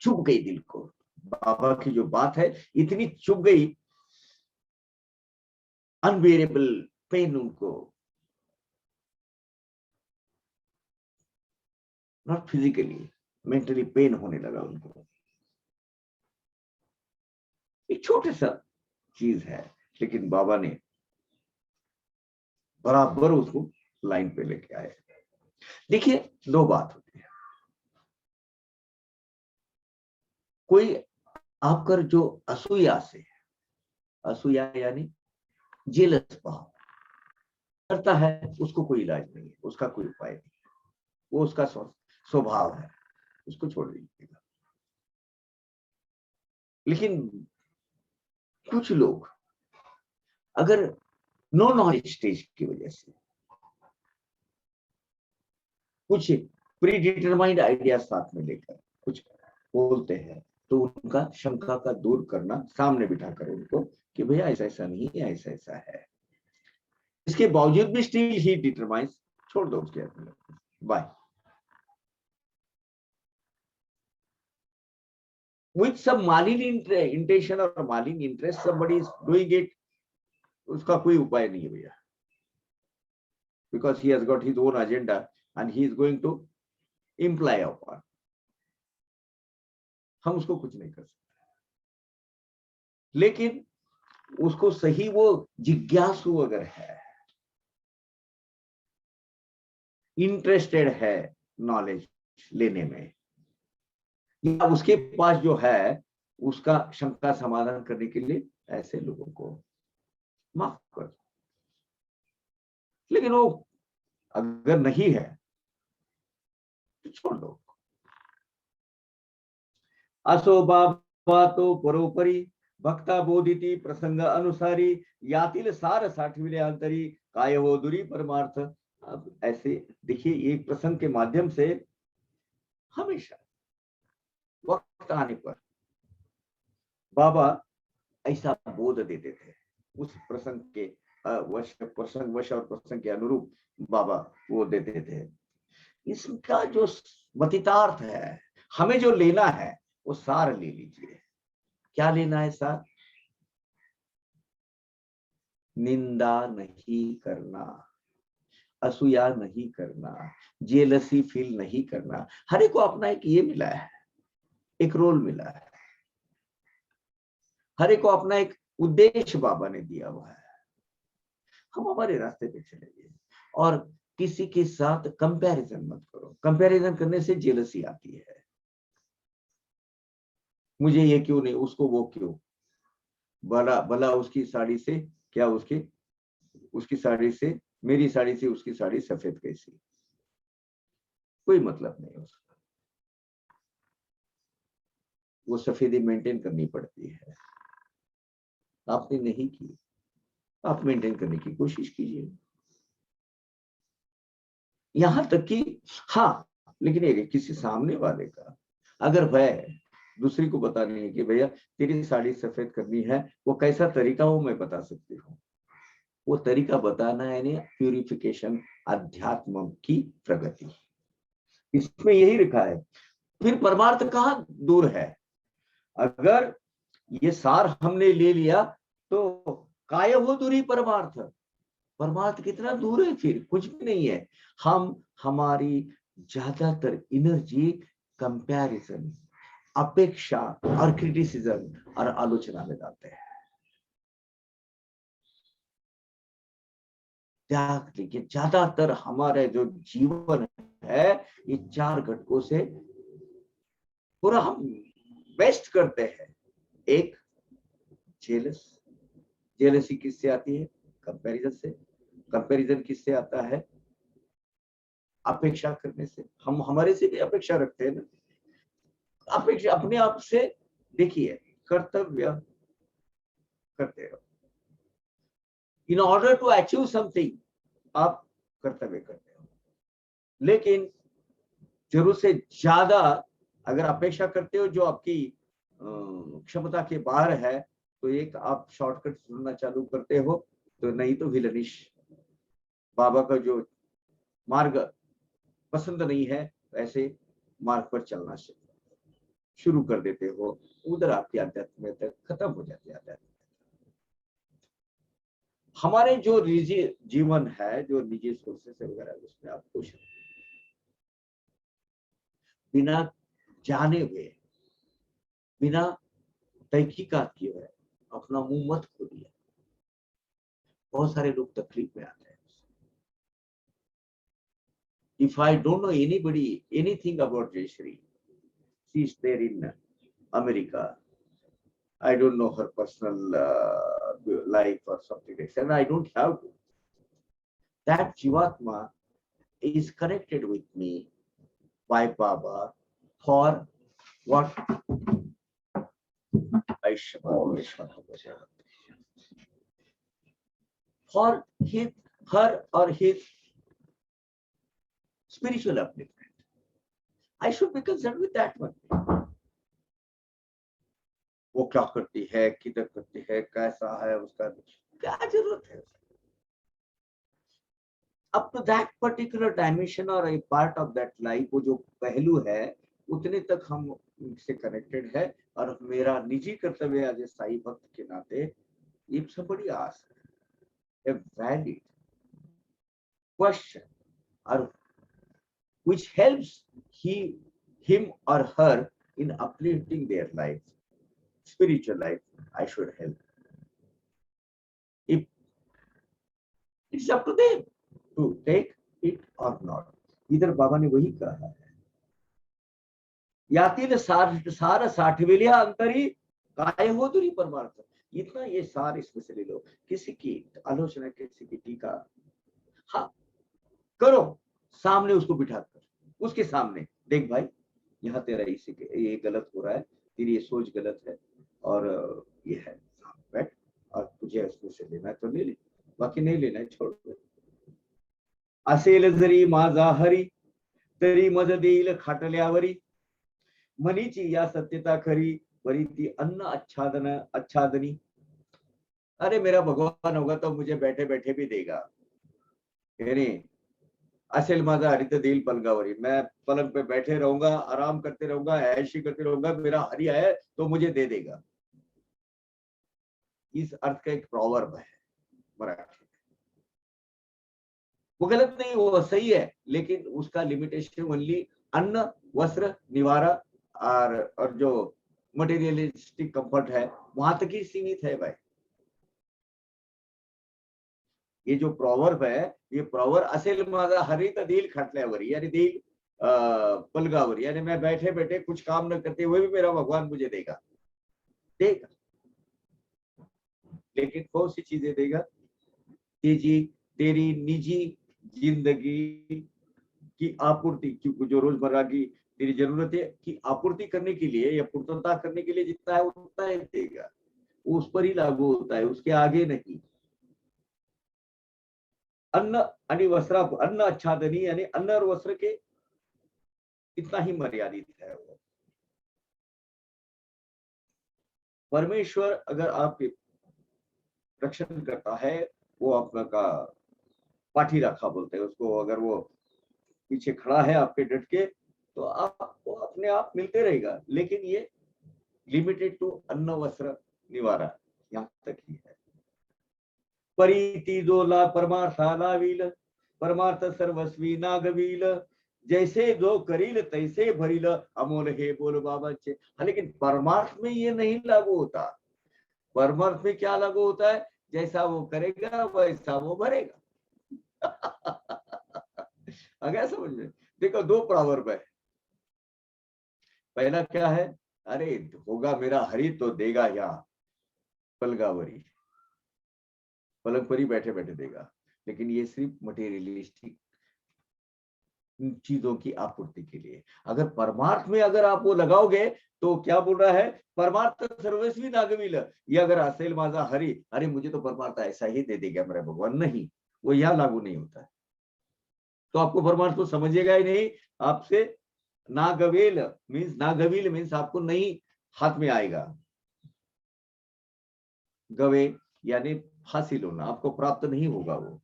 चुभ गई दिल को। बाबा की जो बात है इतनी चुभ गई, अनबियरेबल पेन उनको, नॉट फिजिकली, मेंटली पेन होने लगा उनको। एक छोटे सा चीज है, लेकिन बाबा ने बराबर उसको लाइन पे लेके आए। देखिए, दो बात होती है। कोई आपका जो असूया से, असूया यानी जेलस भाव करता है, उसको कोई इलाज नहीं है, उसका कोई उपाय नहीं है, वो उसका स्वभाव है, उसको छोड़ दीजिएगा। लेकिन कुछ लोग अगर नो नॉलेज स्टेज की वजह से कुछ प्री डिटरमाइंड आइडिया साथ में लेकर कुछ बोलते हैं, तो उनका शंका का दूर करना, सामने बिठाकर उनको कि भैया ऐसा ऐसा नहीं है, ऐसा ऐसा है। इसके बावजूद भी स्टिल ही डिटरमाइंस, छोड़ दो उसके अंदर, bye. With some malign intention or malign interest, somebody is doing it, उसका कोई उपाय नहीं है भैया, because he has got his own agenda and he is going to imply upon. हम उसको कुछ नहीं कर सकते, लेकिन उसको सही वो जिज्ञासु अगर है, इंटरेस्टेड है नॉलेज लेने में, या उसके पास जो है उसका शंका समाधान करने के लिए, ऐसे लोगों को माफ कर दो। लेकिन वो अगर नहीं है तो छोड़ दो। असो बाबा तो परोपरी, भक्ता बोधिती प्रसंग अनुसारी, यातिल सार साठविले अंतरी, काय हो दूरी परमार्थ। अब ऐसे देखिए, एक प्रसंग के माध्यम से हमेशा वक्त आने पर बाबा ऐसा बोध देते थे, उस प्रसंग के प्रसंग वश और प्रसंग के अनुरूप बाबा वो देते थे। इसका जो मतितार्थ है, हमें जो लेना है वो सार ले लीजिए। क्या लेना है सार? निंदा नहीं करना, असूया नहीं करना, जेलसी फील नहीं करना। हर एक को अपना एक ये मिला है, एक रोल मिला है, हर एक को अपना एक उद्देश्य बाबा ने दिया हुआ है। हम हमारे रास्ते पे चलेंगे और किसी के साथ कंपैरिजन मत करो। कंपैरिजन करने से जेलसी आती है, मुझे ये क्यों नहीं, उसको वो क्यों, भला उसकी साड़ी से क्या, उसकी साड़ी से, मेरी साड़ी से उसकी साड़ी सफेद कैसी, कोई मतलब नहीं उसका। वो सफेदी मेंटेन करनी पड़ती है। आपने नहीं की, आप मेंटेन करने की कोशिश कीजिए। यहां तक कि हाँ, लेकिन ये किसी सामने वाले का अगर वह दूसरी को बतानी है कि भैया तेरी साड़ी सफेद करनी है, वो कैसा तरीका हो मैं बता सकती हूँ। वो तरीका बताना है यानी प्यूरिफिकेशन, अध्यात्म की प्रगति। इसमें यही लिखा है। फिर परमार्थ कहाँ दूर है? अगर ये सार हमने ले लिया तो काय हो दूरी परमार्थ। परमार्थ कितना दूर है? फिर कुछ भी नहीं है। हम हमारी ज्यादातर एनर्जी कंपैरिजन, अपेक्षा और क्रिटिसिज्म और आलोचना में जाते हैं। त्याग देखिए, ज्यादातर हमारे जो जीवन है ये 4 घटकों से पूरा हम वेस्ट करते हैं। एक, जेलसी किससे आती है? कंपैरिजन से। कंपैरिजन किससे आता है? अपेक्षा करने से। हम हमारे से भी अपेक्षा रखते हैं ना। अपेक्षा अपने आप से देखिए, कर्तव्य करते रहो। In order to achieve something आप कर्तव्य करते हो, लेकिन जरूरत से ज्यादा अगर अपेक्षा करते हो जो आपकी क्षमता के बाहर है, तो एक आप शॉर्टकट ढूंढना चालू करते हो, तो नहीं तो विलनिश बाबा का जो मार्ग पसंद नहीं है ऐसे मार्ग पर चलना शुरू कर देते हो। उधर आपकी आध्यात्मिकता खत्म हो जाती है। आध्यात्मिकता हमारे जो निजी जीवन है, जो निजी सोर्सेस वगैरह, उसमें आप खुश बिना जाने हुए, बिना तहकीकात किए हुए अपना मुंह मत खोलिए। बहुत सारे लोग तकलीफ में आते हैं। If I don't know anybody anything about Jayashree, she is there in America. I don't know her personal life or something like that. And I don't have to. That Jivatma is connected with me by Baba for what? For his, her or his spiritual upliftment. I should be concerned with that one. वो क्या करती है, किधर करती है, कैसा है, उसका क्या जरूरत है? Up to that particular dimension or a part of that life, वो जो पहलू है उतने तक हम उनसे कनेक्टेड है। और मेरा निजी कर्तव्य आज साई भक्त के नाते ये सब बड़ी आस है। A valid question or which helps him or her in uplifting their life, spiritual life, I should help. If it's up to them to take it or not. इधर बाबा ने वही कहा है, यातिल सार 60 अंतरी काय हो दूरी परमार्थ। इतना ये सार इसमें से ले लो। किसी की आलोचना, किसी की टीका हाँ करो, सामने उसको बिठा कर उसके सामने, देख भाई यहाँ तेरा इसी ये गलत हो रहा है, तेरी ये सोच गलत है और ये है, बैठ और तुझे उसमें से लेना है तो ले ले, बाकी नहीं लेना है छोड़ दे। असेल जरी माझा हरी तरी मज देईल खाटल्यावरी, मनीची या सत्यता खरी बरी ती अन्न आच्छादनी। अरे मेरा भगवान होगा तो मुझे बैठे बैठे भी देगा। यानी असेल माझा हरित देईल पलंगावरी, मैं पलंग पे बैठे रहूंगा, आराम करते रहूंगा, ऐशी करते रहूंगा, मेरा हरि है तो मुझे दे देगा। इस अर्थ का एक प्रॉवर्ब है मराठी में। वो गलत नहीं, वो सही है, लेकिन उसका लिमिटेशन ओनली अन्न, वस्त्र, निवारा और जो मटेरियलिस्टिक कंफर्ट है वहां तक ही सीमित है भाई। ये जो प्रॉवर्ब है, ये प्रॉवर्ब असेल माझा हरित देईल खाटल्यावरी, यानी देईल पलगावरी, यानी मैं बैठे बैठे कुछ काम न करते हुए भी मेरा भगवान मुझे देगा। लेकिन कौन सी चीजें देगा? तेरी निजी जिंदगी की आपूर्ति, जो रोजमर्रा की तेरी जरूरत है कि आपूर्ति करने के लिए या पूर्तता करने के लिए जितना है उतना ही देगा, वो उस पर ही लागू होता है, उसके आगे नहीं। अन्न आणि वस्त्र, अन्न आच्छादनी यानी अन्न और वस्त्र के इतना ही मर्यादित है वो। परमेश्वर अगर आपके रक्षण करता है, वो आपका का पाठी रखा बोलते हैं उसको, अगर वो पीछे खड़ा है आपके डट के, तो आपको अपने आप मिलते रहेगा। लेकिन ये लिमिटेड टू अन्न वस्त्र निवारा, यहाँ तक ही है। परिती जोला परमार्था लावील, परमार्थ सर्वस्वी नागवील, जैसे जो करील तैसे भरील, अमोल हे बोल बाबाचे। हाँ, लेकिन परमार्थ में ये नहीं लागू होता। परमार्थ में क्या लागू होता है? जैसा वो करेगा वैसा वो भरेगा। अगर समझ में, देखो दो प्रॉवर्ब है। पहला क्या है? अरे होगा मेरा हरि तो देगा या पलगावरी, पलंग पर ही बैठे बैठे देगा। लेकिन ये सिर्फ मटेरियलिस्टिक चीजों की आपूर्ति के लिए। अगर परमार्थ में अगर आप वो लगाओगे तो क्या बोल रहा है? परमार्थ सर्वस्वी नागविल, ये अगर असेल माझा हरि, अरे मुझे तो परमार्थ ऐसा ही दे देगा मेरा भगवान, नहीं, वो यह लागू नहीं होता है। तो आपको परमार्थ तो समझिएगा ही नहीं, आपसे नागवेल मीन्स, नागविल मीन्स आपको नहीं हाथ में आएगा। गवे यानी हासिल होना, आपको प्राप्त नहीं होगा वो।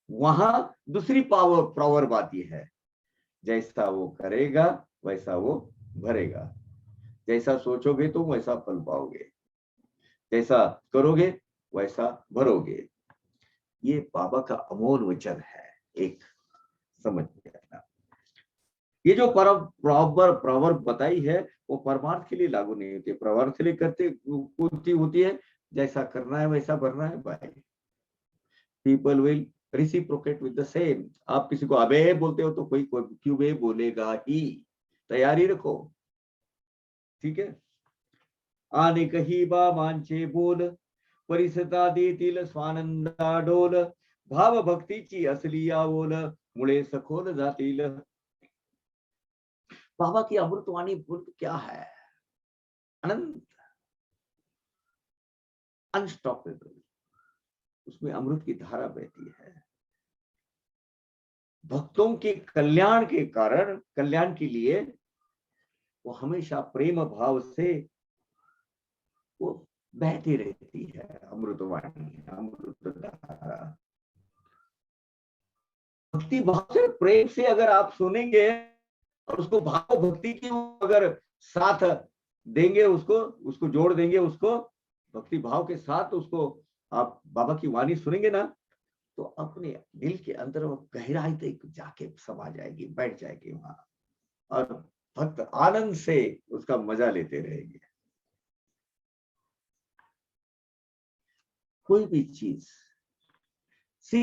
वहां दूसरी पावर प्रॉवर्ब आती है, जैसा वो करेगा वैसा वो भरेगा। जैसा सोचोगे तुम वैसा फल पाओगे, जैसा करोगे वैसा भरोगे। ये बाबा का अमोल वचन है, एक समझ रखना। ये जो प्रॉवर्ब बताई है वो परमार्थ के लिए लागू नहीं होती, परमार्थ के लिए करते होती है। जैसा करना है वैसा भरना है भाई। People will reciprocate with the same. आप किसी को अबे बोलते हो तो कोई क्यों बे बोलेगा ही, तैयारी रखो, ठीक है। आने कही बा मांचे बोल, परिसता देतील स्वानंदा डोल, भाव भक्तीची असली आवोल, मुळे सखोल जातील। बाबा की अमृतवाणी बोल क्या है? अनंत, अनस्टॉपेबल, उसमें अमृत की धारा बहती है। भक्तों के कल्याण के कारण, कल्याण के लिए वो हमेशा प्रेम भाव से वो बहती रहती है। अमृतवाणी, अमृत धारा, भक्ति भाव से, प्रेम से अगर आप सुनेंगे और उसको भाव भक्ति की अगर साथ देंगे, उसको जोड़ देंगे, उसको भक्ति भाव के साथ उसको आप बाबा की वाणी सुनेंगे ना, तो अपने दिल के अंदर वो गहराई तक जाके समा जाएगी, बैठ जाएगी वहां, और भक्त आनंद से उसका मजा लेते रहेंगे। कोई भी चीज, सी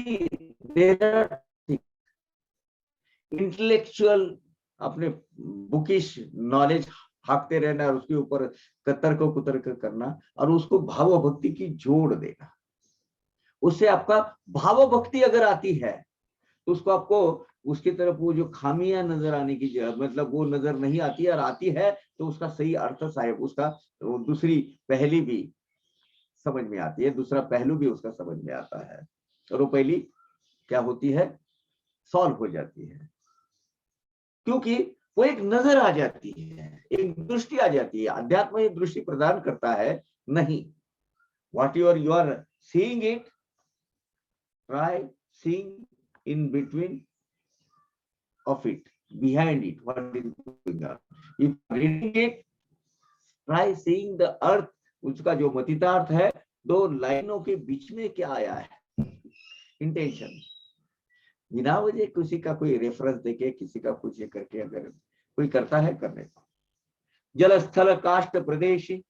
इंटेलेक्चुअल अपने बुकिश नॉलेज हाकते रहना और उसके ऊपर तर्क कुतर्क करना और उसको भाव भक्ति की जोड़ देना, उससे आपका भाव भक्ति अगर आती है तो उसको आपको उसकी तरफ वो जो खामियां नजर आने की मतलब वो नजर नहीं आती है, और आती है तो उसका सही अर्थ साहेब, उसका दूसरी पहली भी समझ में आती है, दूसरा पहलू भी उसका समझ में आता है, और वो पहली क्या होती है? सॉल्व हो जाती है, क्योंकि वो एक नजर आ जाती है, एक दृष्टि आ जाती है। अध्यात्म एक दृष्टि प्रदान करता है, नहीं what you are seeing it, try seeing in between of it, behind it, what is going on. If reading it, try seeing the अर्थ, उसका जो मतितार्थ है, दो लाइनों के बीच में क्या आया है, इंटेंशन। बिना वजह किसी का कोई रेफरेंस देके, किसी का कुछ ये करके अगर कोई करता है, करने को। जल स्थल काष्ठ प्रदेशी,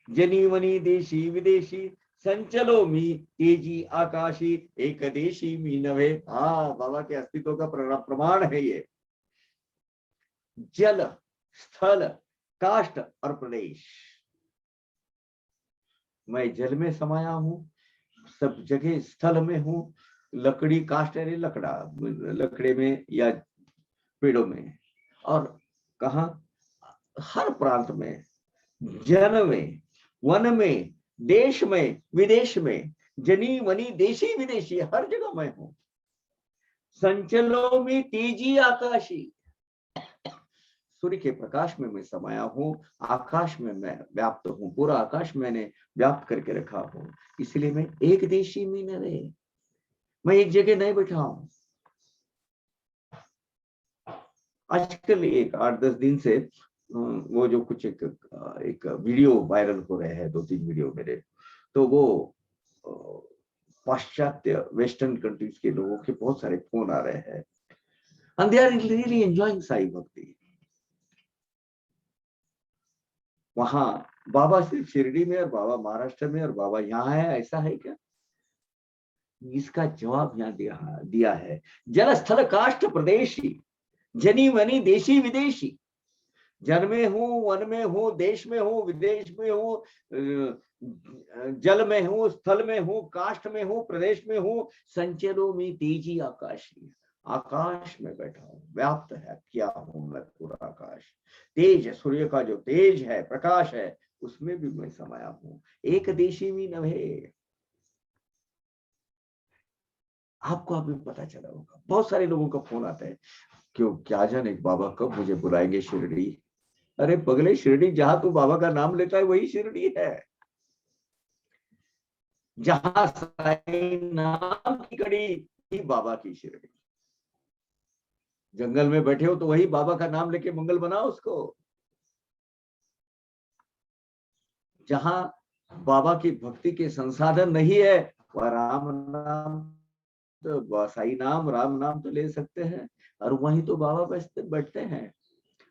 जनीवनी देशी विदेशी, संचलो मी तेजी आकाशी, एक देशी मी नवे। हाँ, बाबा के अस्तित्व का प्रमाण है ये। जल, स्थल, काष्ठ और प्रदेश। मैं जल में समाया हूं, सब जगह स्थल में हूं, लकड़ी, काष्ठ यानी लकड़ा, लकड़े में या पेड़ों में, और कहा? हर प्रांत में, जन में, वन में, देश में, विदेश में, जनी मनी देशी विदेशी, हर जगह मैं हूं। संचलो में तेजी आकाशी, सूर्य के प्रकाश में मैं समाया हूं, आकाश में मैं व्याप्त हूं, पूरा आकाश मैंने व्याप्त करके रखा हूं। इसलिए मैं एक देशी में न रहे, मैं एक जगह नहीं बैठा हूं। आजकल एक 8-10 दिन से वो जो कुछ एक वीडियो वायरल हो रहे हैं, 2-3 वीडियो मेरे, तो वो पाश्चात्य वेस्टर्न कंट्रीज के लोगों के बहुत सारे फोन आ रहे हैं, and they are really enjoying Sai भक्ति। वहां बाबा सिर्फ शिरडी में और बाबा महाराष्ट्र में और बाबा यहाँ है, ऐसा है क्या? इसका जवाब यहाँ दिया है। जल स्थल काष्ठ प्रदेशी, जनी मनी देशी विदेशी, जन में हूं, वन में हूं, देश में हूं, विदेश में हूं, जल में हूं, स्थल में हूं, काष्ठ में हूं, प्रदेश में हूं, संचरो में तेजी आकाशी, आकाश में बैठा हूं, व्याप्त है क्या हूं मैं पूरा आकाश। तेज, सूर्य का जो तेज है, प्रकाश है, उसमें भी मैं समाया हूं, एक देशी में नभे। आपको अभी पता चला होगा, बहुत सारे लोगों का फोन आता है, क्यों क्या जाने बाबा कब मुझे बुलाएंगे शिरडी। अरे पगले, शिरडी जहां तू बाबा का नाम लेता है वही शिरडी है। जहां साईं नाम की कड़ी ही बाबा की शिरडी। जंगल में बैठे हो तो वही बाबा का नाम लेके मंगल बनाओ उसको। जहां बाबा की भक्ति के संसाधन नहीं है, वह राम नाम तो, साई नाम, राम नाम तो ले सकते हैं, और वहीं तो बाबा बैठते हैं।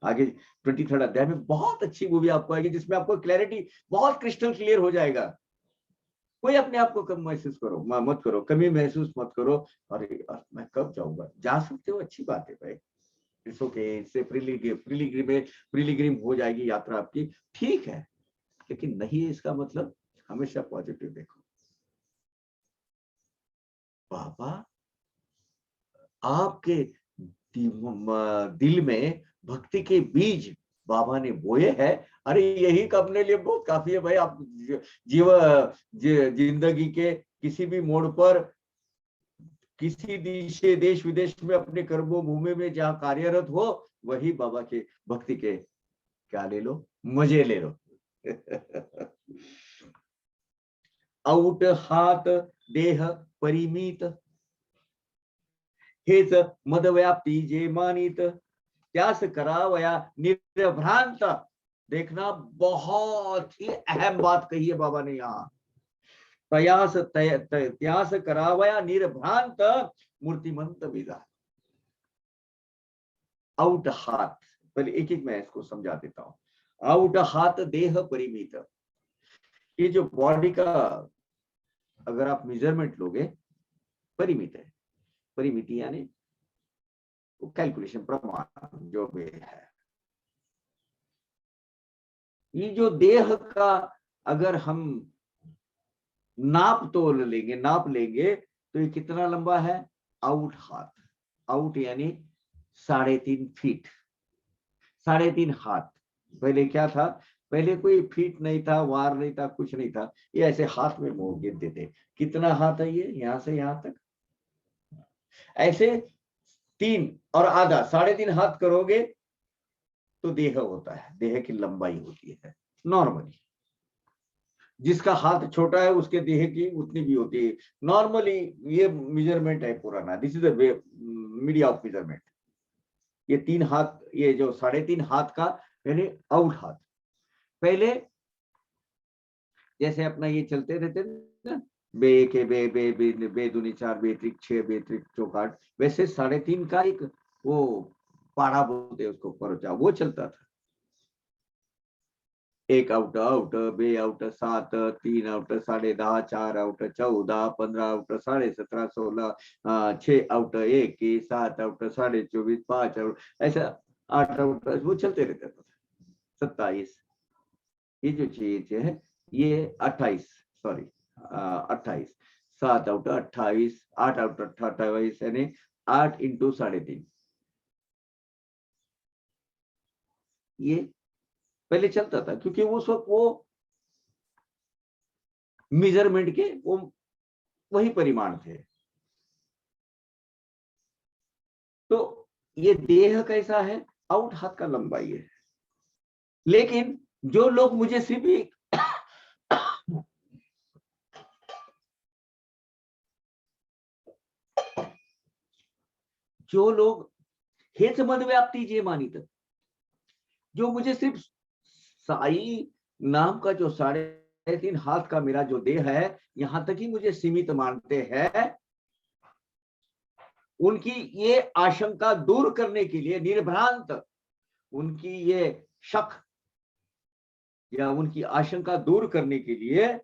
आगे 23 अध्याय में बहुत अच्छी मूवी आपको आएगी, जिसमें आपको क्लैरिटी बहुत क्रिस्टल क्लियर हो जाएगा। कोई अपने आप को कम महसूस करो मत करो, कमी महसूस मत करो। अरे मैं कब जाऊंगा? जा सकते हो, अच्छी बात है भाई, इससे प्रीलिग्रिम हो जाएगी यात्रा आपकी, ठीक है, लेकिन नहीं है इसका मतलब हमेशा पॉजिटिव देखो। बाबा आपके दिल में भक्ति के बीज बाबा ने बोए हैं। अरे यही अपने लिए बहुत काफी है भाई। आप जिंदगी के किसी भी मोड़ पर, किसी देश विदेश में, अपने कर्मो भूमि में जहाँ कार्यरत हो, वही बाबा के भक्ति के क्या ले लो, मजे ले लो। आउट हात देह परिमित, हेच मदव्याप्ती जे मानित, त्यास करावया निर्भ्रांत। देखना, बहुत ही अहम बात कही है बाबा ने यहाँ। त्यास करावया निर्भ्रांत मूर्तिमंत विदा। आउट हाथ, पहले एक एक मैं इसको समझा देता हूँ। आउट हाथ देह परिमित, ये जो बॉडी का अगर आप मेजरमेंट लोगे, परिमित है। परिमिति यानी कैलकुलेशन, प्रमाण जो भी है। ये जो देह का अगर हम नाप लेंगे तो ये कितना लंबा है? आउट हाथ, आउट यानी 3.5 फीट, 3.5 हाथ। पहले क्या था? पहले कोई फीट नहीं था, वार नहीं था, कुछ नहीं था, ये ऐसे हाथ में मोड़ गिनते थे। कितना हाथ है ये? यहां से यहां तक, ऐसे 3 और आधा, 3.5 हाथ करोगे तो देह होता है। देह की लंबाई होती है नॉर्मली। जिसका हाथ छोटा है उसके देह की उतनी भी होती है नॉर्मली। ये मेजरमेंट है पुराना, this is the media of measurement. ये 3 हाथ, ये जो 3.5 हाथ का यानी आउट हाथ। पहले जैसे अपना ये चलते रहते ना, बे के बे बे बे, बे दूनी 4, बे त्रिक 6, बे त्रिक चौकाट, वैसे 3.5 का एक वो पाड़ा बोलते उसको, परचा, वो चलता था। 1 आउट आउट, बे out 7, 3 out 10.5, 4 out 14, 15 out 17.5, 16, 6 out 1, 7 out 24.5, 5 out, ऐसा 8 आउट, वो चलते रहता था। 27, ये जो चीज है ये 28, सॉरी 28, 7 आउट 28, 8 आउट 28, यानी 8 × 3.5। ये पहले चलता था, क्योंकि उस वक्त वो मेजरमेंट के वो वही परिमाण थे। तो ये देह कैसा है, आउट हाथ का लंबाई है। लेकिन जो लोग मुझे सिर्फ जो लोग हेच मन व्याप्ति जे मानित, जो मुझे सिर्फ साई नाम का जो 3.5 हाथ का मेरा जो देह है, यहां तक ही मुझे सीमित मानते हैं, उनकी ये आशंका दूर करने के लिए, निर्भ्रांत उनकी ये शक या उनकी आशंका दूर करने के लिए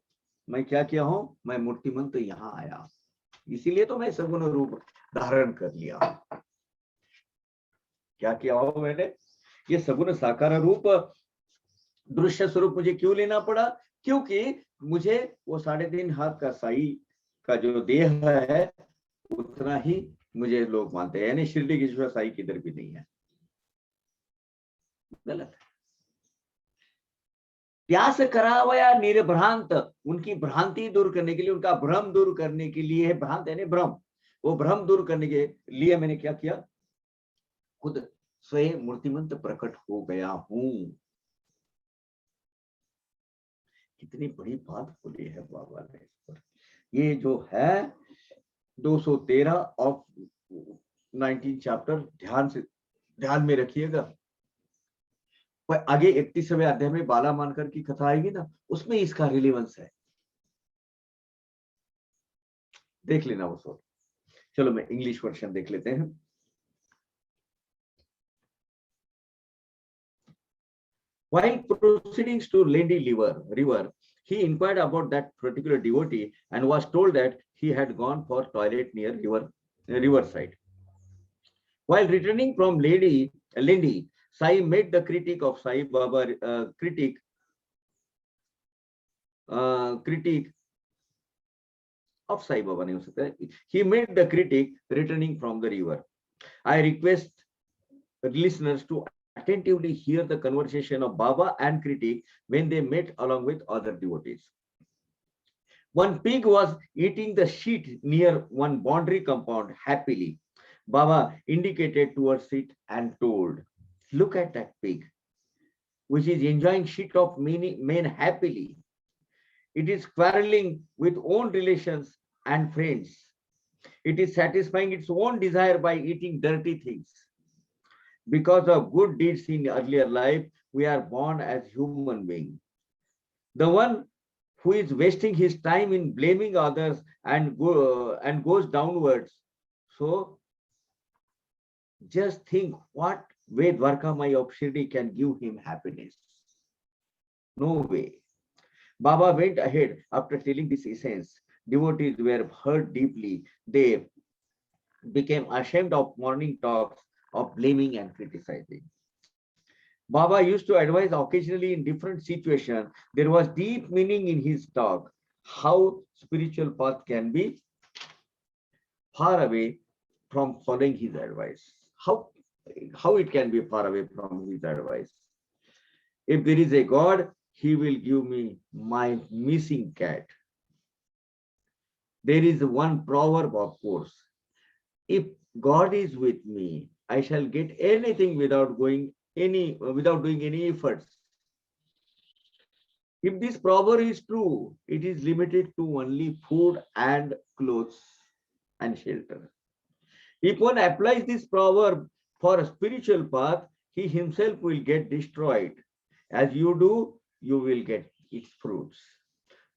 मैं क्या किया हूं, मैं मूर्तिमंत यहां आया। इसीलिए तो मैं सगुण रूप धारण कर लिया। क्या किया हो मैंने, ये सगुण साकार रूप दृश्य स्वरूप मुझे क्यों लेना पड़ा, क्योंकि मुझे वो 3.5 हाथ का साई का जो देह है उतना ही मुझे लोग मानते हैं, यानी शिरडी की ईश्वर साई किधर भी नहीं है। गलत है। प्यास करावया निर्भ्रांत, उनकी भ्रांति दूर करने के लिए, उनका भ्रम दूर करने के लिए, भ्रांत यानी भ्रम, वो भ्रम दूर करने के लिए मैंने क्या किया, खुद स्वयं मूर्तिमंत प्रकट हो गया हूं। कितनी बड़ी बात बोली है बाबा ने इस पर। ये जो है 213 ऑफ 19 चैप्टर, ध्यान में रखिएगा। पर आगे 31वें अध्याय में बाला मानकर की कथा आएगी ना, उसमें इसका रिलेवेंस है, देख लेना वो सब। चलो मैं इंग्लिश वर्जन देख लेते हैं। While proceeding to Lendi River, he inquired about that particular devotee and was told that he had gone for toilet near riverside. While returning from Lendi, Sai met the critic of Sai Baba, critic of Sai Baba. He met the critic returning from the river. I request listeners to attentively hear the conversation of Baba and critic when they met along with other devotees. One pig was eating the sheet near one boundary compound happily. Baba indicated towards it and told, "Look at that pig, which is enjoying sheet of men happily. It is quarreling with own relations and friends. It is satisfying its own desire by eating dirty things. Because of good deeds in earlier life, we are born as human beings. The one who is wasting his time in blaming others and goes downwards. So just think what way Dwarkamai of Shirdi can give him happiness. No way." Baba went ahead after telling this essence. Devotees were hurt deeply. They became ashamed of morning talks of blaming and criticizing. Baba used to advise occasionally in different situations. There was deep meaning in his talk, how spiritual path can be far away from following his advice. How it can be far away from his advice. If there is a God, he will give me my missing cat. There is one proverb, of course. If God is with me, I shall get anything without doing any efforts. If this proverb is true, it is limited to only food and clothes and shelter. If one applies this proverb for a spiritual path, he himself will get destroyed. As you do, you will get its fruits.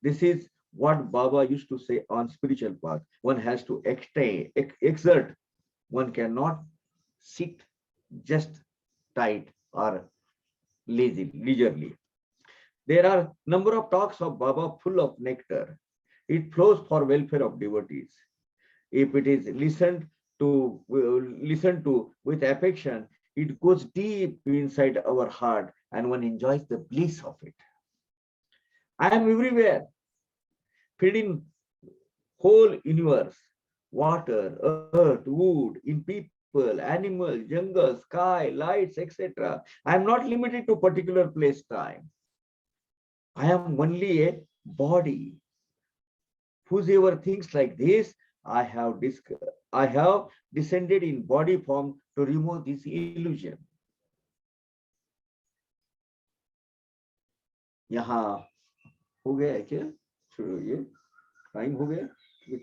This is what Baba used to say on spiritual path. One has to exert. One cannot sit just tight or leisurely. There are number of talks of Baba full of nectar. It flows for welfare of devotees. If it is listened to with affection, it goes deep inside our heart and one enjoys the bliss of it. I am everywhere, feeding whole universe, water, earth, wood, in people, people, animals, jungle, sky, lights, etc. I am not limited to particular place, time. I am only a body. Whosoever thinks like this, I have descended in body form to remove this illusion. यहाँ हो गया क्या? शुरू ये time हो गया?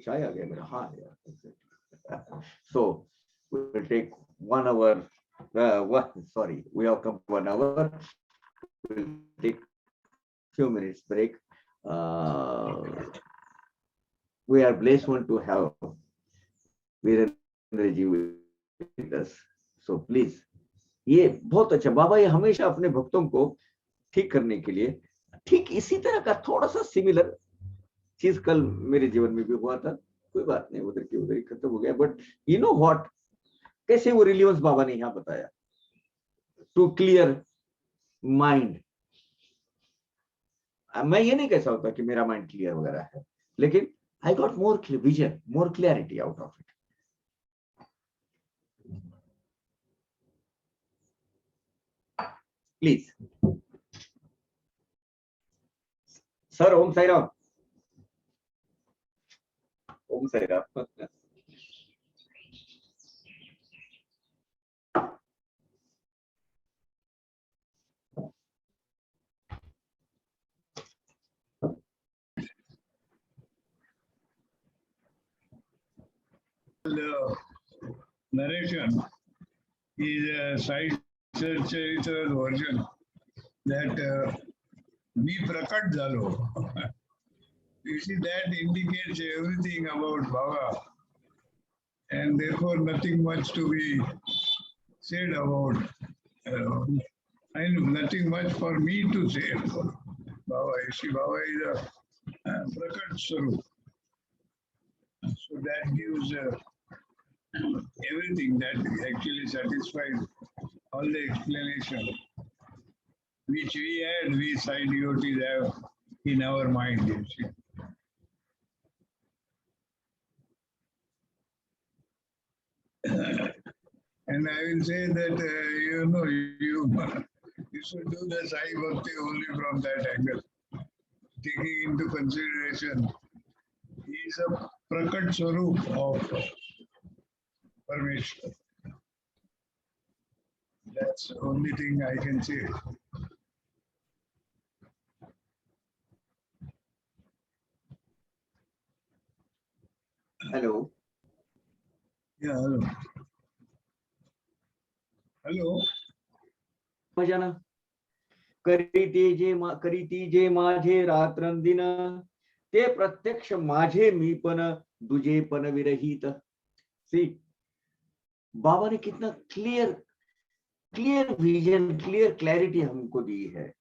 चाय आ गया मेरा? हाँ यार. So we will take 1 hour. Sorry, we have come to 1 hour. We will take few minutes break. We are blessed one to have Virendra ji with us. So please, ये बहुत अच्छा. बाबा ये हमेशा अपने भक्तों को ठीक करने के लिए ठीक इसी तरह का थोड़ा सा सिमिलर चीज कल मेरे जीवन में भी हुआ था. कोई बात नहीं, उधर की उधर ही खत्म हो गया. बट यू नो व्हाट, कैसे वो रिलीवेंस बाबा ने यहाँ बताया. To clear mind. मैं ये नहीं कह सकता कि मेरा माइंड क्लियर वगैरह है, लेकिन I got more vision, more clarity out of it. Please. Sir, Om Sai Ram. Om Sai Ram. Narration is a side Charitra's version that me prakat jalo. You see, that indicates everything about Baba, and therefore nothing much to be said about. And nothing much for me to say about Baba. You see, Baba is a prakat swarup. So that gives everything that actually satisfies all the explanation which we side devotees have in our mind, you see. And I will say that, you should do the Sai Bhakti only from that angle, taking into consideration he is a prakat swarup of Parmeshwar. That's the only thing I can say. Hello. Yeah, hello. Hello. मजाना. करीती जे माझे रात्रंदिन ते प्रत्यक्ष माझे मी पण दुजे पण विरहित. सी, बाबा ने कितना क्लियर विजन, क्लियर क्लैरिटी हमको दी है.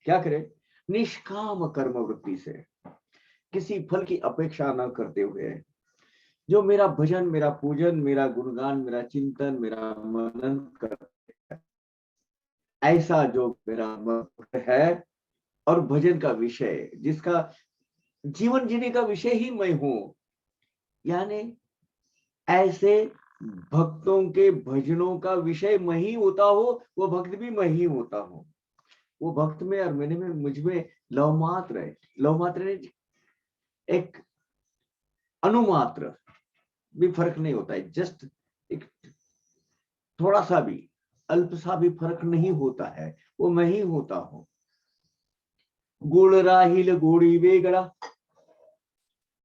क्या करे? निष्काम कर्म वृत्ति से, किसी फल की अपेक्षा न करते हुए, जो मेरा भजन, मेरा पूजन, मेरा गुणगान, मेरा चिंतन, मेरा मनन करते हैं, ऐसा जो मेरा भक्त है और भजन का विषय, जिसका जीवन जीने का विषय ही मैं हूं, यानी ऐसे भक्तों के भजनों का विषय मैं ही होता हो, वो भक्त भी मैं ही होता हूं. वो भक्त में और मैंने में, मुझ में लव मात्र है. लव मात्र ने एक अनुमात्र भी फर्क नहीं होता है. जस्ट एक थोड़ा सा भी, अल्प सा भी फर्क नहीं होता है. वो मैं ही होता हूं. गुळ राहील गोडी वेगळा,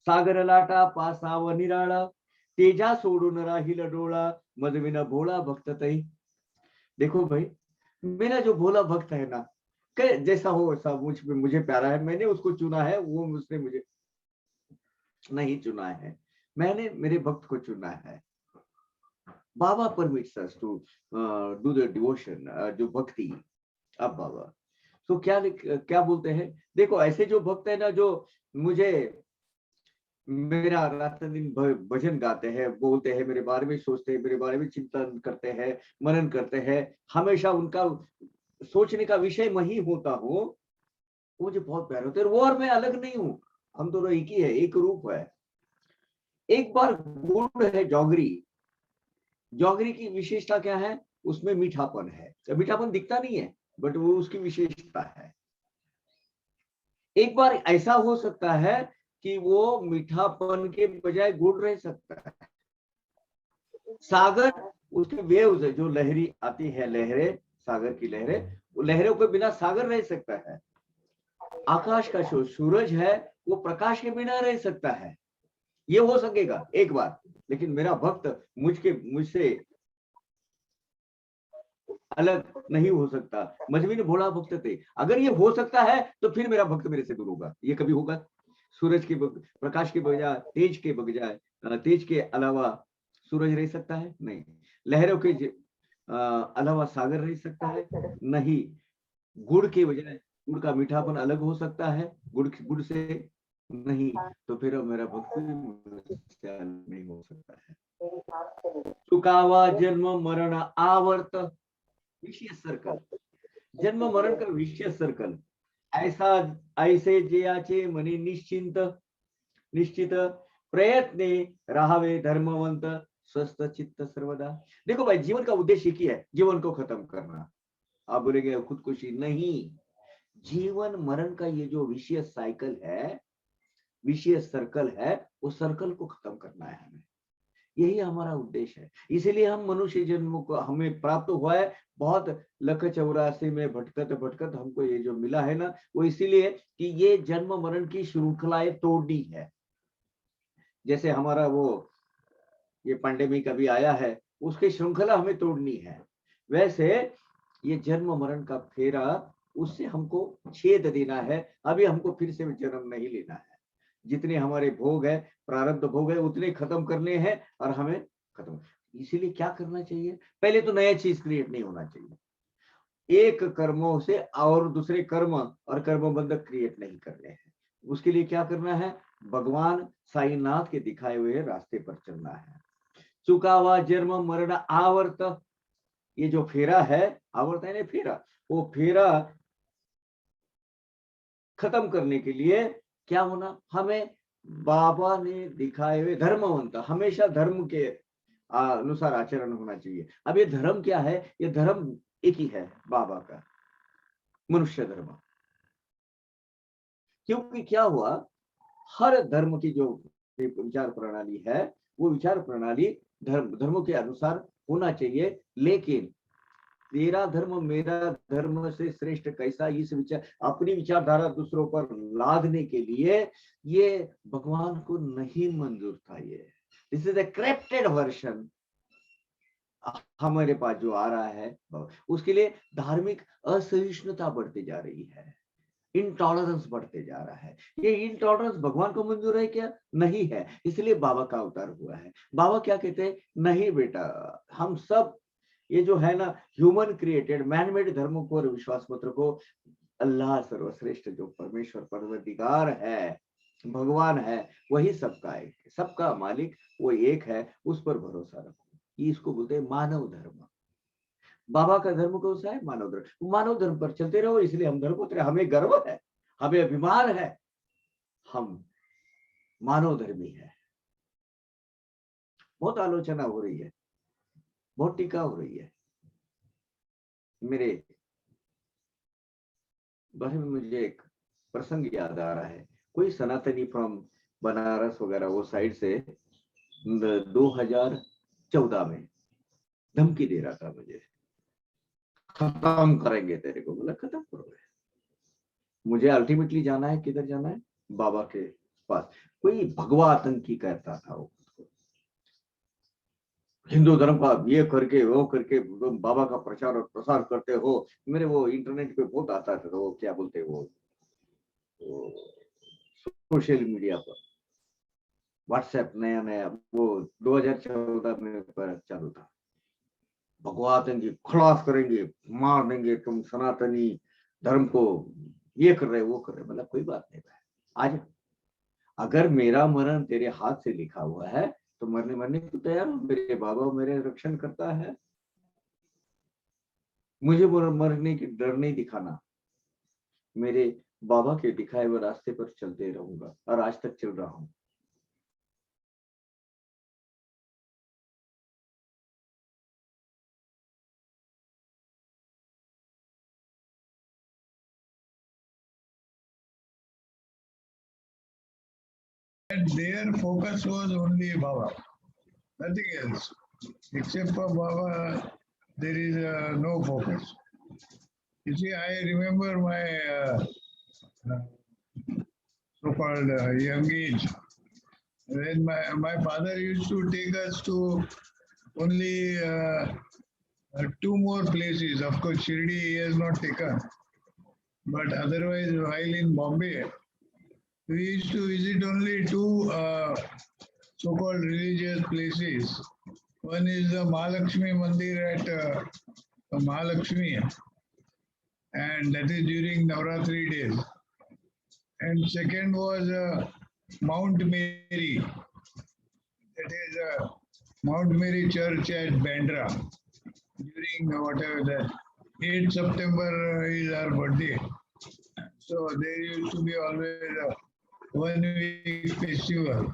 सागर लाटा पासाव निराळा, तेजा सोडून राहील डोळा, मदविना भोला भक्त तई. देखो भाई, मेरा जो भोला भक्त है ना, जैसा हो वैसा मुझे प्यारा है. मैंने उसको चुना है, वो उसने मुझे नहीं चुना है. मैंने मेरे भक्त को चुना है. बाबा permits us to do the devotion, जो भक्ति. अब बाबा तो क्या बोलते हैं? देखो, ऐसे जो भक्त है ना, जो मुझे मेरा रात दिन भजन गाते हैं, बोलते हैं, मेरे बारे में सोचते हैं, मेरे बारे में चिंतन करते हैं, मनन करते हैं, हमेशा उनका सोचने का विषय मैं ही होता हूँ, मुझे बहुत प्यार होता है. वो और मैं अलग नहीं हूँ, हम दोनों एक ही है, एक रूप है. एक बार गुड़ है जौगरी, जौगरी की विशेषता क्या है? उसमें मीठापन है। तो मीठापन दिखता नहीं है, बट वो उसकी विशेषता है। एक बार ऐसा हो सकता है कि वो मीठापन के बजाय गुड़ रह सकता है। सागर, उसके वेव्स जो लहरी आती है, लहरें, सागर की लहरें, वो लहरों के बिना सागर रह सकता है। आकाश का जो सूरज है वो प्रकाश के बिना रह सकता है। ये हो सकेगा एक बार, लेकिन मेरा भक्त मुझसे अलग नहीं हो सकता। मजहबी ने भोला भक्त थे। अगर ये हो सकता है तो फिर मेरा भक्त मेरे से दूर होगा। ये कभी होगा? सूरज के प्रकाश के बजाय, तेज के अलावा सूरज रह सकता है? नहीं। लहरों के अलावा सागर रह सकता है? नहीं। गुड़ के बजाय गुड़ का मीठापन अलग हो सकता है गुड़ से? नहीं। तो फिर मेरा भक्त नहीं हो सकता है। चुकावा जन्म मरण आवर्त, विषय सर्कल, जन्म मरण का विषय सर्कल। ऐसे जयाचे मने निश्चित प्रयत्ने राहावे धर्मवंत स्वस्थ चित्त सर्वदा। देखो भाई, जीवन का उद्देश्य एक ही है, जीवन को खत्म करना। आप बोलेंगे खुदकुशी नहीं, जीवन मरण का ये जो विषय साइकिल है, विषय सर्कल है, वो सर्कल को खत्म करना है हमें। यही हमारा उद्देश्य है। इसीलिए हम मनुष्य जन्म को हमें प्राप्त हुआ है। बहुत लख 84 में भटकत भटकत हमको ये जो मिला है ना, वो इसीलिए कि ये जन्म मरण की श्रृंखलाएं तोड़नी है। जैसे हमारा वो ये पैंडेमिक अभी आया है, उसकी श्रृंखला हमें तोड़नी है। वैसे ये जन्म मरण का फेरा, उससे हमको छेद देना है। अभी हमको फिर से जन्म नहीं लेना है। जितने हमारे भोग है, प्रारब्ध भोग है, उतने खत्म करने हैं और हमें खत्म। इसीलिए क्या करना चाहिए? पहले तो नया चीज क्रिएट नहीं होना चाहिए। एक कर्मों से और दूसरे कर्म और कर्म बंधक क्रिएट नहीं करने हैं। उसके लिए क्या करना है? भगवान साईनाथ के दिखाए हुए रास्ते पर चलना है। चुकावा जन्म मरण आवर्त, ये जो फेरा है, आवर्त है ना फेरा, वो फेरा खत्म करने के लिए क्या होना? हमें बाबा ने दिखाए हुए धर्मवंत, हमेशा धर्म के अनुसार आचरण होना चाहिए। अब ये धर्म क्या है? ये धर्म एक ही है बाबा का, मनुष्य धर्म। क्योंकि क्या हुआ, हर धर्म की जो विचार प्रणाली है, वो विचार प्रणाली धर्मों के अनुसार होना चाहिए। लेकिन तेरा धर्म मेरा धर्म से श्रेष्ठ कैसा, इस विचार, अपनी विचारधारा दूसरों पर लादने के लिए ये भगवान को नहीं मंजूर था। ये this is a corrupted version हमारे पास जो आ रहा है। उसके लिए धार्मिक असहिष्णुता बढ़ती जा रही है, इंटॉलरेंस बढ़ते जा रहा है। ये इंटॉलरेंस भगवान को मंजूर है क्या? नहीं है। इसलिए बाबा का अवतार हुआ है। बाबा क्या कहते हैं? नहीं बेटा, हम सब ये जो है ना ह्यूमन क्रिएटेड मैनमेड धर्मों को और विश्वास पत्र को, अल्लाह सर्वश्रेष्ठ जो परमेश्वर परवरदिगार है, भगवान है, वही सबका एक, सबका मालिक वो एक है, उस पर भरोसा रखो। इसको बोलते हैं मानव धर्म। बाबा का धर्म कौन सा है? मानव धर्म। मानव धर्म पर चलते रहो। इसलिए हम धर्मपुत्र, हमें गर्व है, हमें अभिमान है, हम मानव धर्मी है। बहुत आलोचना हो रही है, बहुत टीका हो रही है। मेरे बारे में मुझे एक प्रसंग याद आ रहा है। कोई सनातनी फ्रॉम बनारस वगैरह वो साइड से 2014 में धमकी दे रहा था मुझे, खत्म करेंगे तेरे को। बोला खत्म करो। मुझे अल्टीमेटली जाना है, किधर जाना है? बाबा के पास। कोई भगवा आतंकी कहता था वो, हिंदू धर्म का ये करके वो करके बाबा का प्रचार और प्रसार करते हो। मेरे वो इंटरनेट पे बहुत आता था, वो क्या बोलते वो सोशल मीडिया पर, व्हाट्सएप नया नया वो 2014 में चालू था। भगवा आतंकी खलास करेंगे, मार देंगे, तुम सनातनी धर्म को ये कर रहे वो कर रहे। मतलब कोई बात नहीं भाई, आज अगर मेरा मरण तेरे हाथ से लिखा हुआ है तो मरने को तैयार हूं। मेरे बाबा मेरे रक्षण करता है, मुझे मरने की डर नहीं दिखाना। मेरे बाबा के दिखाए हुए रास्ते पर चलते रहूंगा और आज तक चल रहा हूं। their focus was only Baba, nothing else. Except for Baba, there is no focus. You see, I remember my so-called young age, when my father used to take us to only two more places. Of course, Shirdi he has not taken. But otherwise, while in Bombay, we used to visit only two so-called religious places. One is the Mahalakshmi Mandir at Mahalakshmi, and that is during Navratri days. And second was Mount Mary, that is Mount Mary Church at Bandra. During whatever that 8th September is our birthday. So there used to be always a 1 week festival.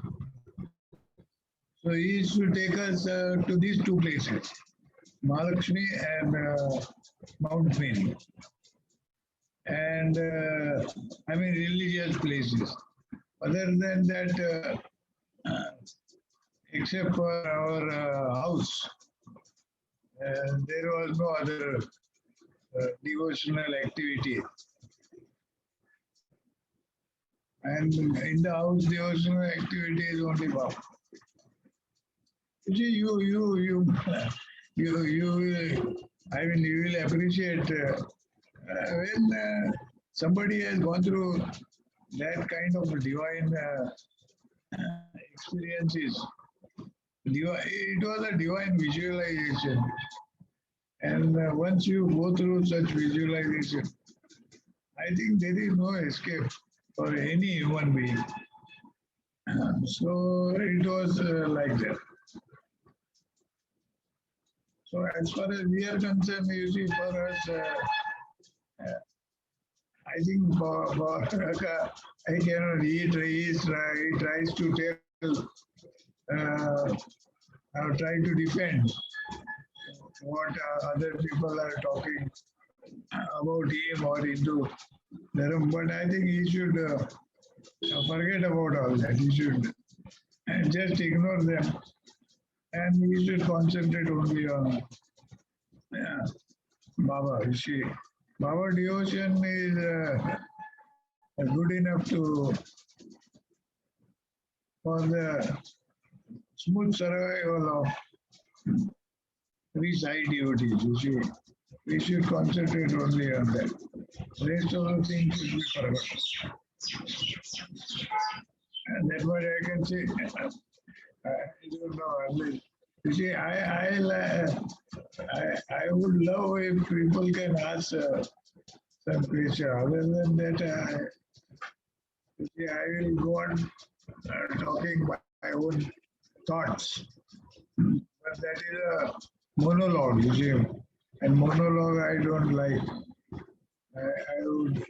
So he used to take us to these two places, Mahalakshmi and Mount Mary. And I mean religious places. Other than that, except for our house, there was no other devotional activity. And in the house, devotional activity is only Baba. You see, you will, I mean, you will appreciate when somebody has gone through that kind of divine experiences. It was a divine visualization. And once you go through such visualization, I think there is no escape for any human being. So it was like that. So as far as we are concerned, you see, for us, I think for I cannot he tries to tell, try to defend what other people are talking about him or into Dharam, but I think he should forget about all that. He should just ignore them, and he should concentrate only on Baba. You see, Baba devotion is good enough for the smooth survival of three side devotees. You see, we should concentrate only on that. Rest of the things should be forgotten. And that's what I can say. I don't know. You see, I would love if people can ask some question. Other than that, you see, I will go on talking my own thoughts. But that is a monologue, you see. And monologue I don't like. I would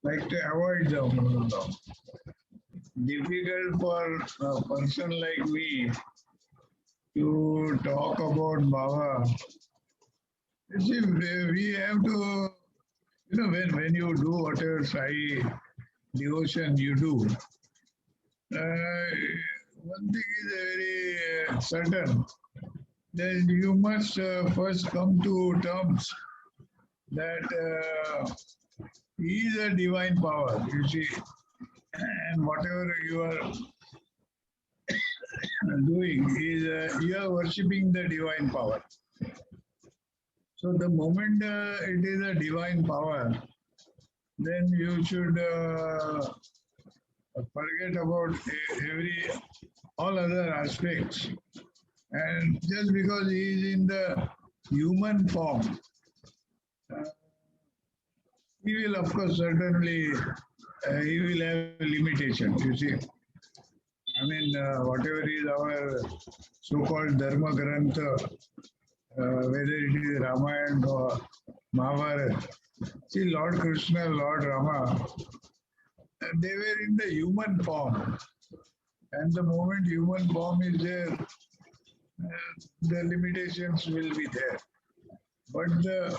like to avoid the monologue. Difficult for a person like me to talk about Baba. You see, we have to, you know, when you do whatever Sai devotion you do, one thing is very certain, that you must first come to terms that he is a divine power, you see, and whatever you are doing is you are worshipping the divine power. So the moment it is a divine power, then you should forget about all other aspects. And just because he is in the human form, he will, of course, certainly, he will have limitations, you see. I mean, whatever is our so-called Dharma Grantha, whether it is Ramayana or Mahabharata, see, Lord Krishna, Lord Rama, they were in the human form. And the moment human form is there, the limitations will be there. But the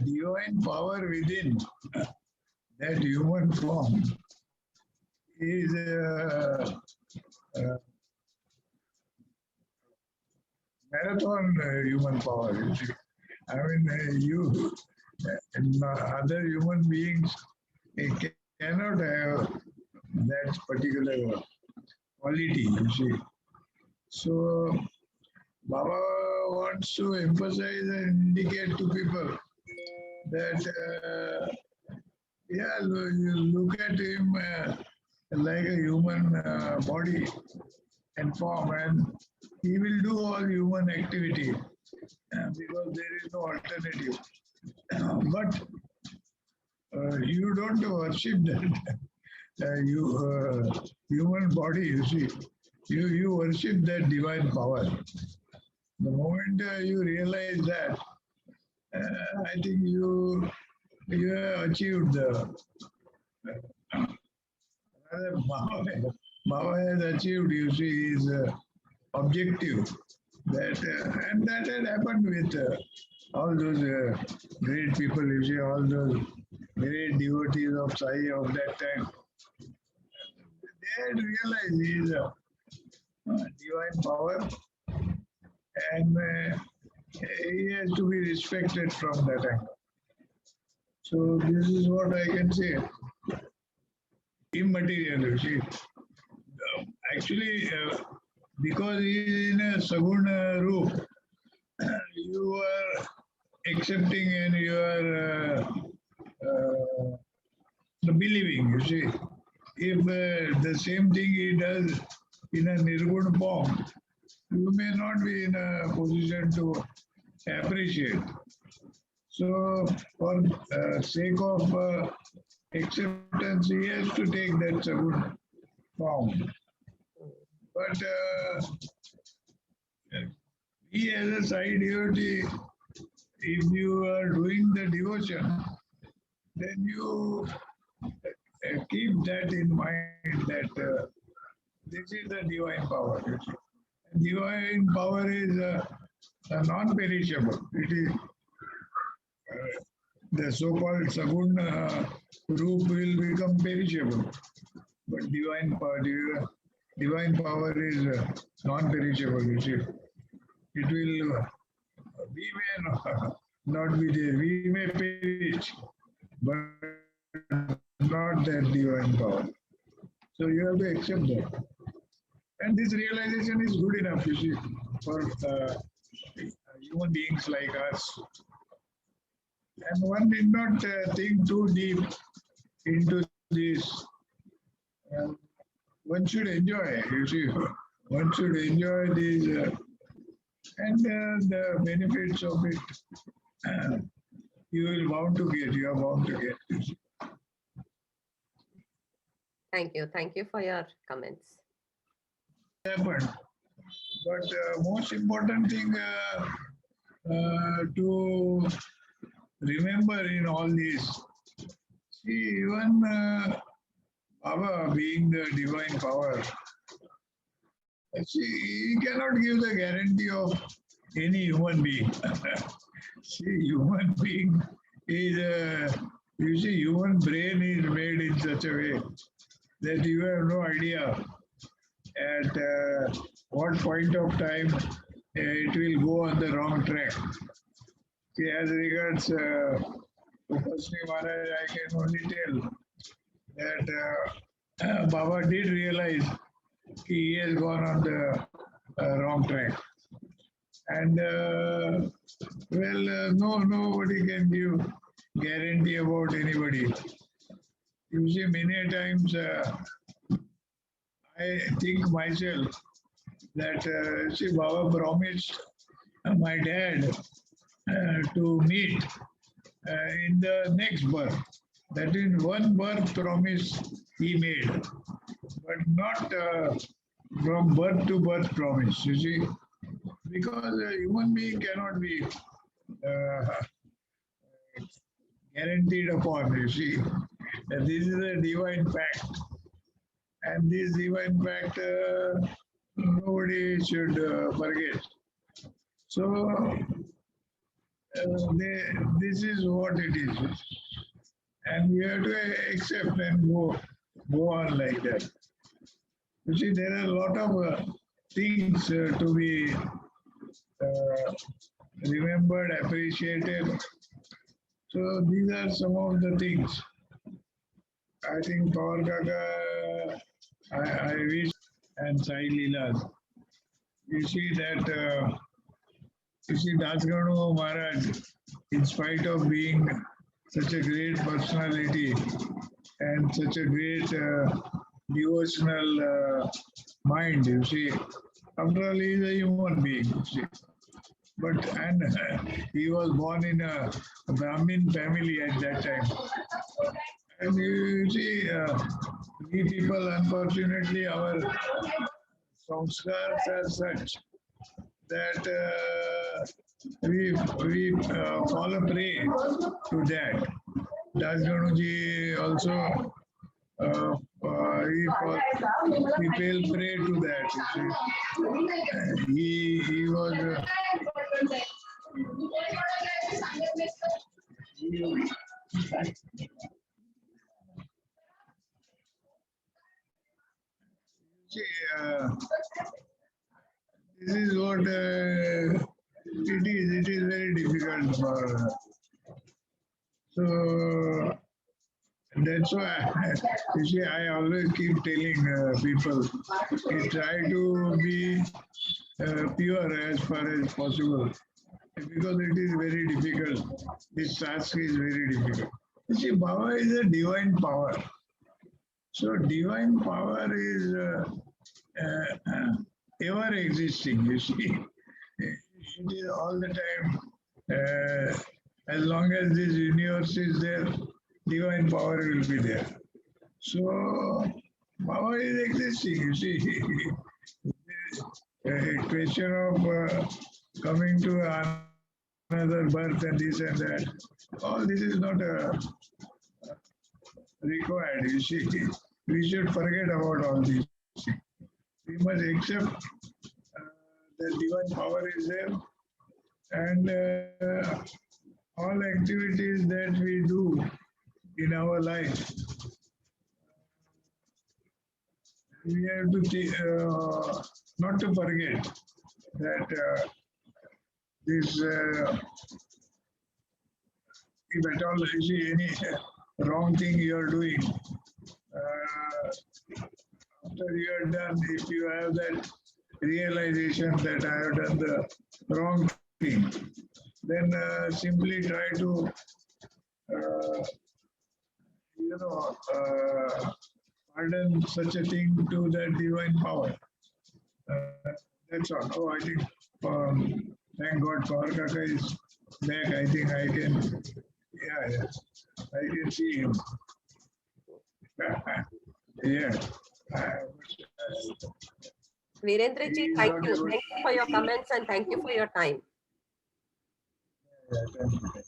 divine power within that human form is marathon human power. You see, I mean, other human beings cannot have that particular quality. You see, so Baba wants to emphasize and indicate to people that yeah, you look at him like a human body and form, and he will do all human activity because there is no alternative. But you don't worship that human body. You see, you worship that divine power. The moment you realize that, I think you have achieved the. Baba has achieved, you see, his objective. That and that had happened with all those great people. You see, all those great devotees of Sai of that time. They had realized his divine power, and he has to be respected from that angle. So this is what I can say. Immaterial, you see. Actually, because he is in a Saguna roop, you are accepting and you are believing, you see. If the same thing he does in a Nirguna form, you may not be in a position to appreciate. So, for sake of acceptance, he has to take that Saguna form. But he as a side devotee, if you are doing the devotion, then you keep that in mind that this is the divine power. Divine power is non-perishable. It is the so-called Saguna roop will become perishable, but divine power is non-perishable. You see, it will. We may not be there. We may perish, but not that divine power. So you have to accept that. And this realization is good enough, you see, for human beings like us. And one did not think too deep into this. One should enjoy, you see, one should enjoy these and the benefits of it. You will bound to get, you are bound to get. You see. Thank you. Thank you for your comments. Happened. But most important thing to remember in all this, see, even Baba being the divine power, see, he cannot give the guarantee of any human being. See, human being is, you see, human brain is made in such a way that you have no idea at what point of time it will go on the wrong track. See, as regards Upasni Maharaj, I can only tell that Baba did realize he has gone on the wrong track. And nobody can give guarantee about anybody. You see, many times I think myself that see, Baba promised my dad to meet in the next birth. That is one birth promise he made, but not from birth to birth promise, you see. Because a human being cannot be guaranteed upon, you see. This is a divine fact. And this divine fact, nobody should forget. So, this is what it is. And we have to accept and go go on like that. You see, there are a lot of things to be remembered, appreciated. So these are some of the things. I think Power Kaka, I wish, and Sai Leelas. You see that, you see Dasganu Maharaj, in spite of being such a great personality and such a great devotional mind, you see, after all, he is a human being, you see. But he was born in a Brahmin family at that time. And you see, we people, unfortunately, our samskars are such that we fall a prey to that. Dasganuji also he fell prey to that. You see. He was. See, this is what it is. It is very difficult for. So that's why you see, I always keep telling people, try to be pure as far as possible, because it is very difficult. This task is very difficult. You see, Baba is a divine power. So divine power is ever existing, you see. It is all the time. As long as this universe is there, divine power will be there. So power is existing, you see. A question of coming to another birth and this and that, all this is not required, you see. We should forget about all these things. We must accept that divine power is there, and all activities that we do in our life, we have to not to forget that this, if at all you see any wrong thing you are doing, after you are done, if you have that realization that I have done the wrong thing, then simply try to, pardon such a thing to that divine power. That's all. Oh, I think, thank God, Power Kaka is back. I think I can, yeah, I can see him. Yeah. Virendra ji, thank you. Thank you for your comments and thank you for your time. Yeah, thank you.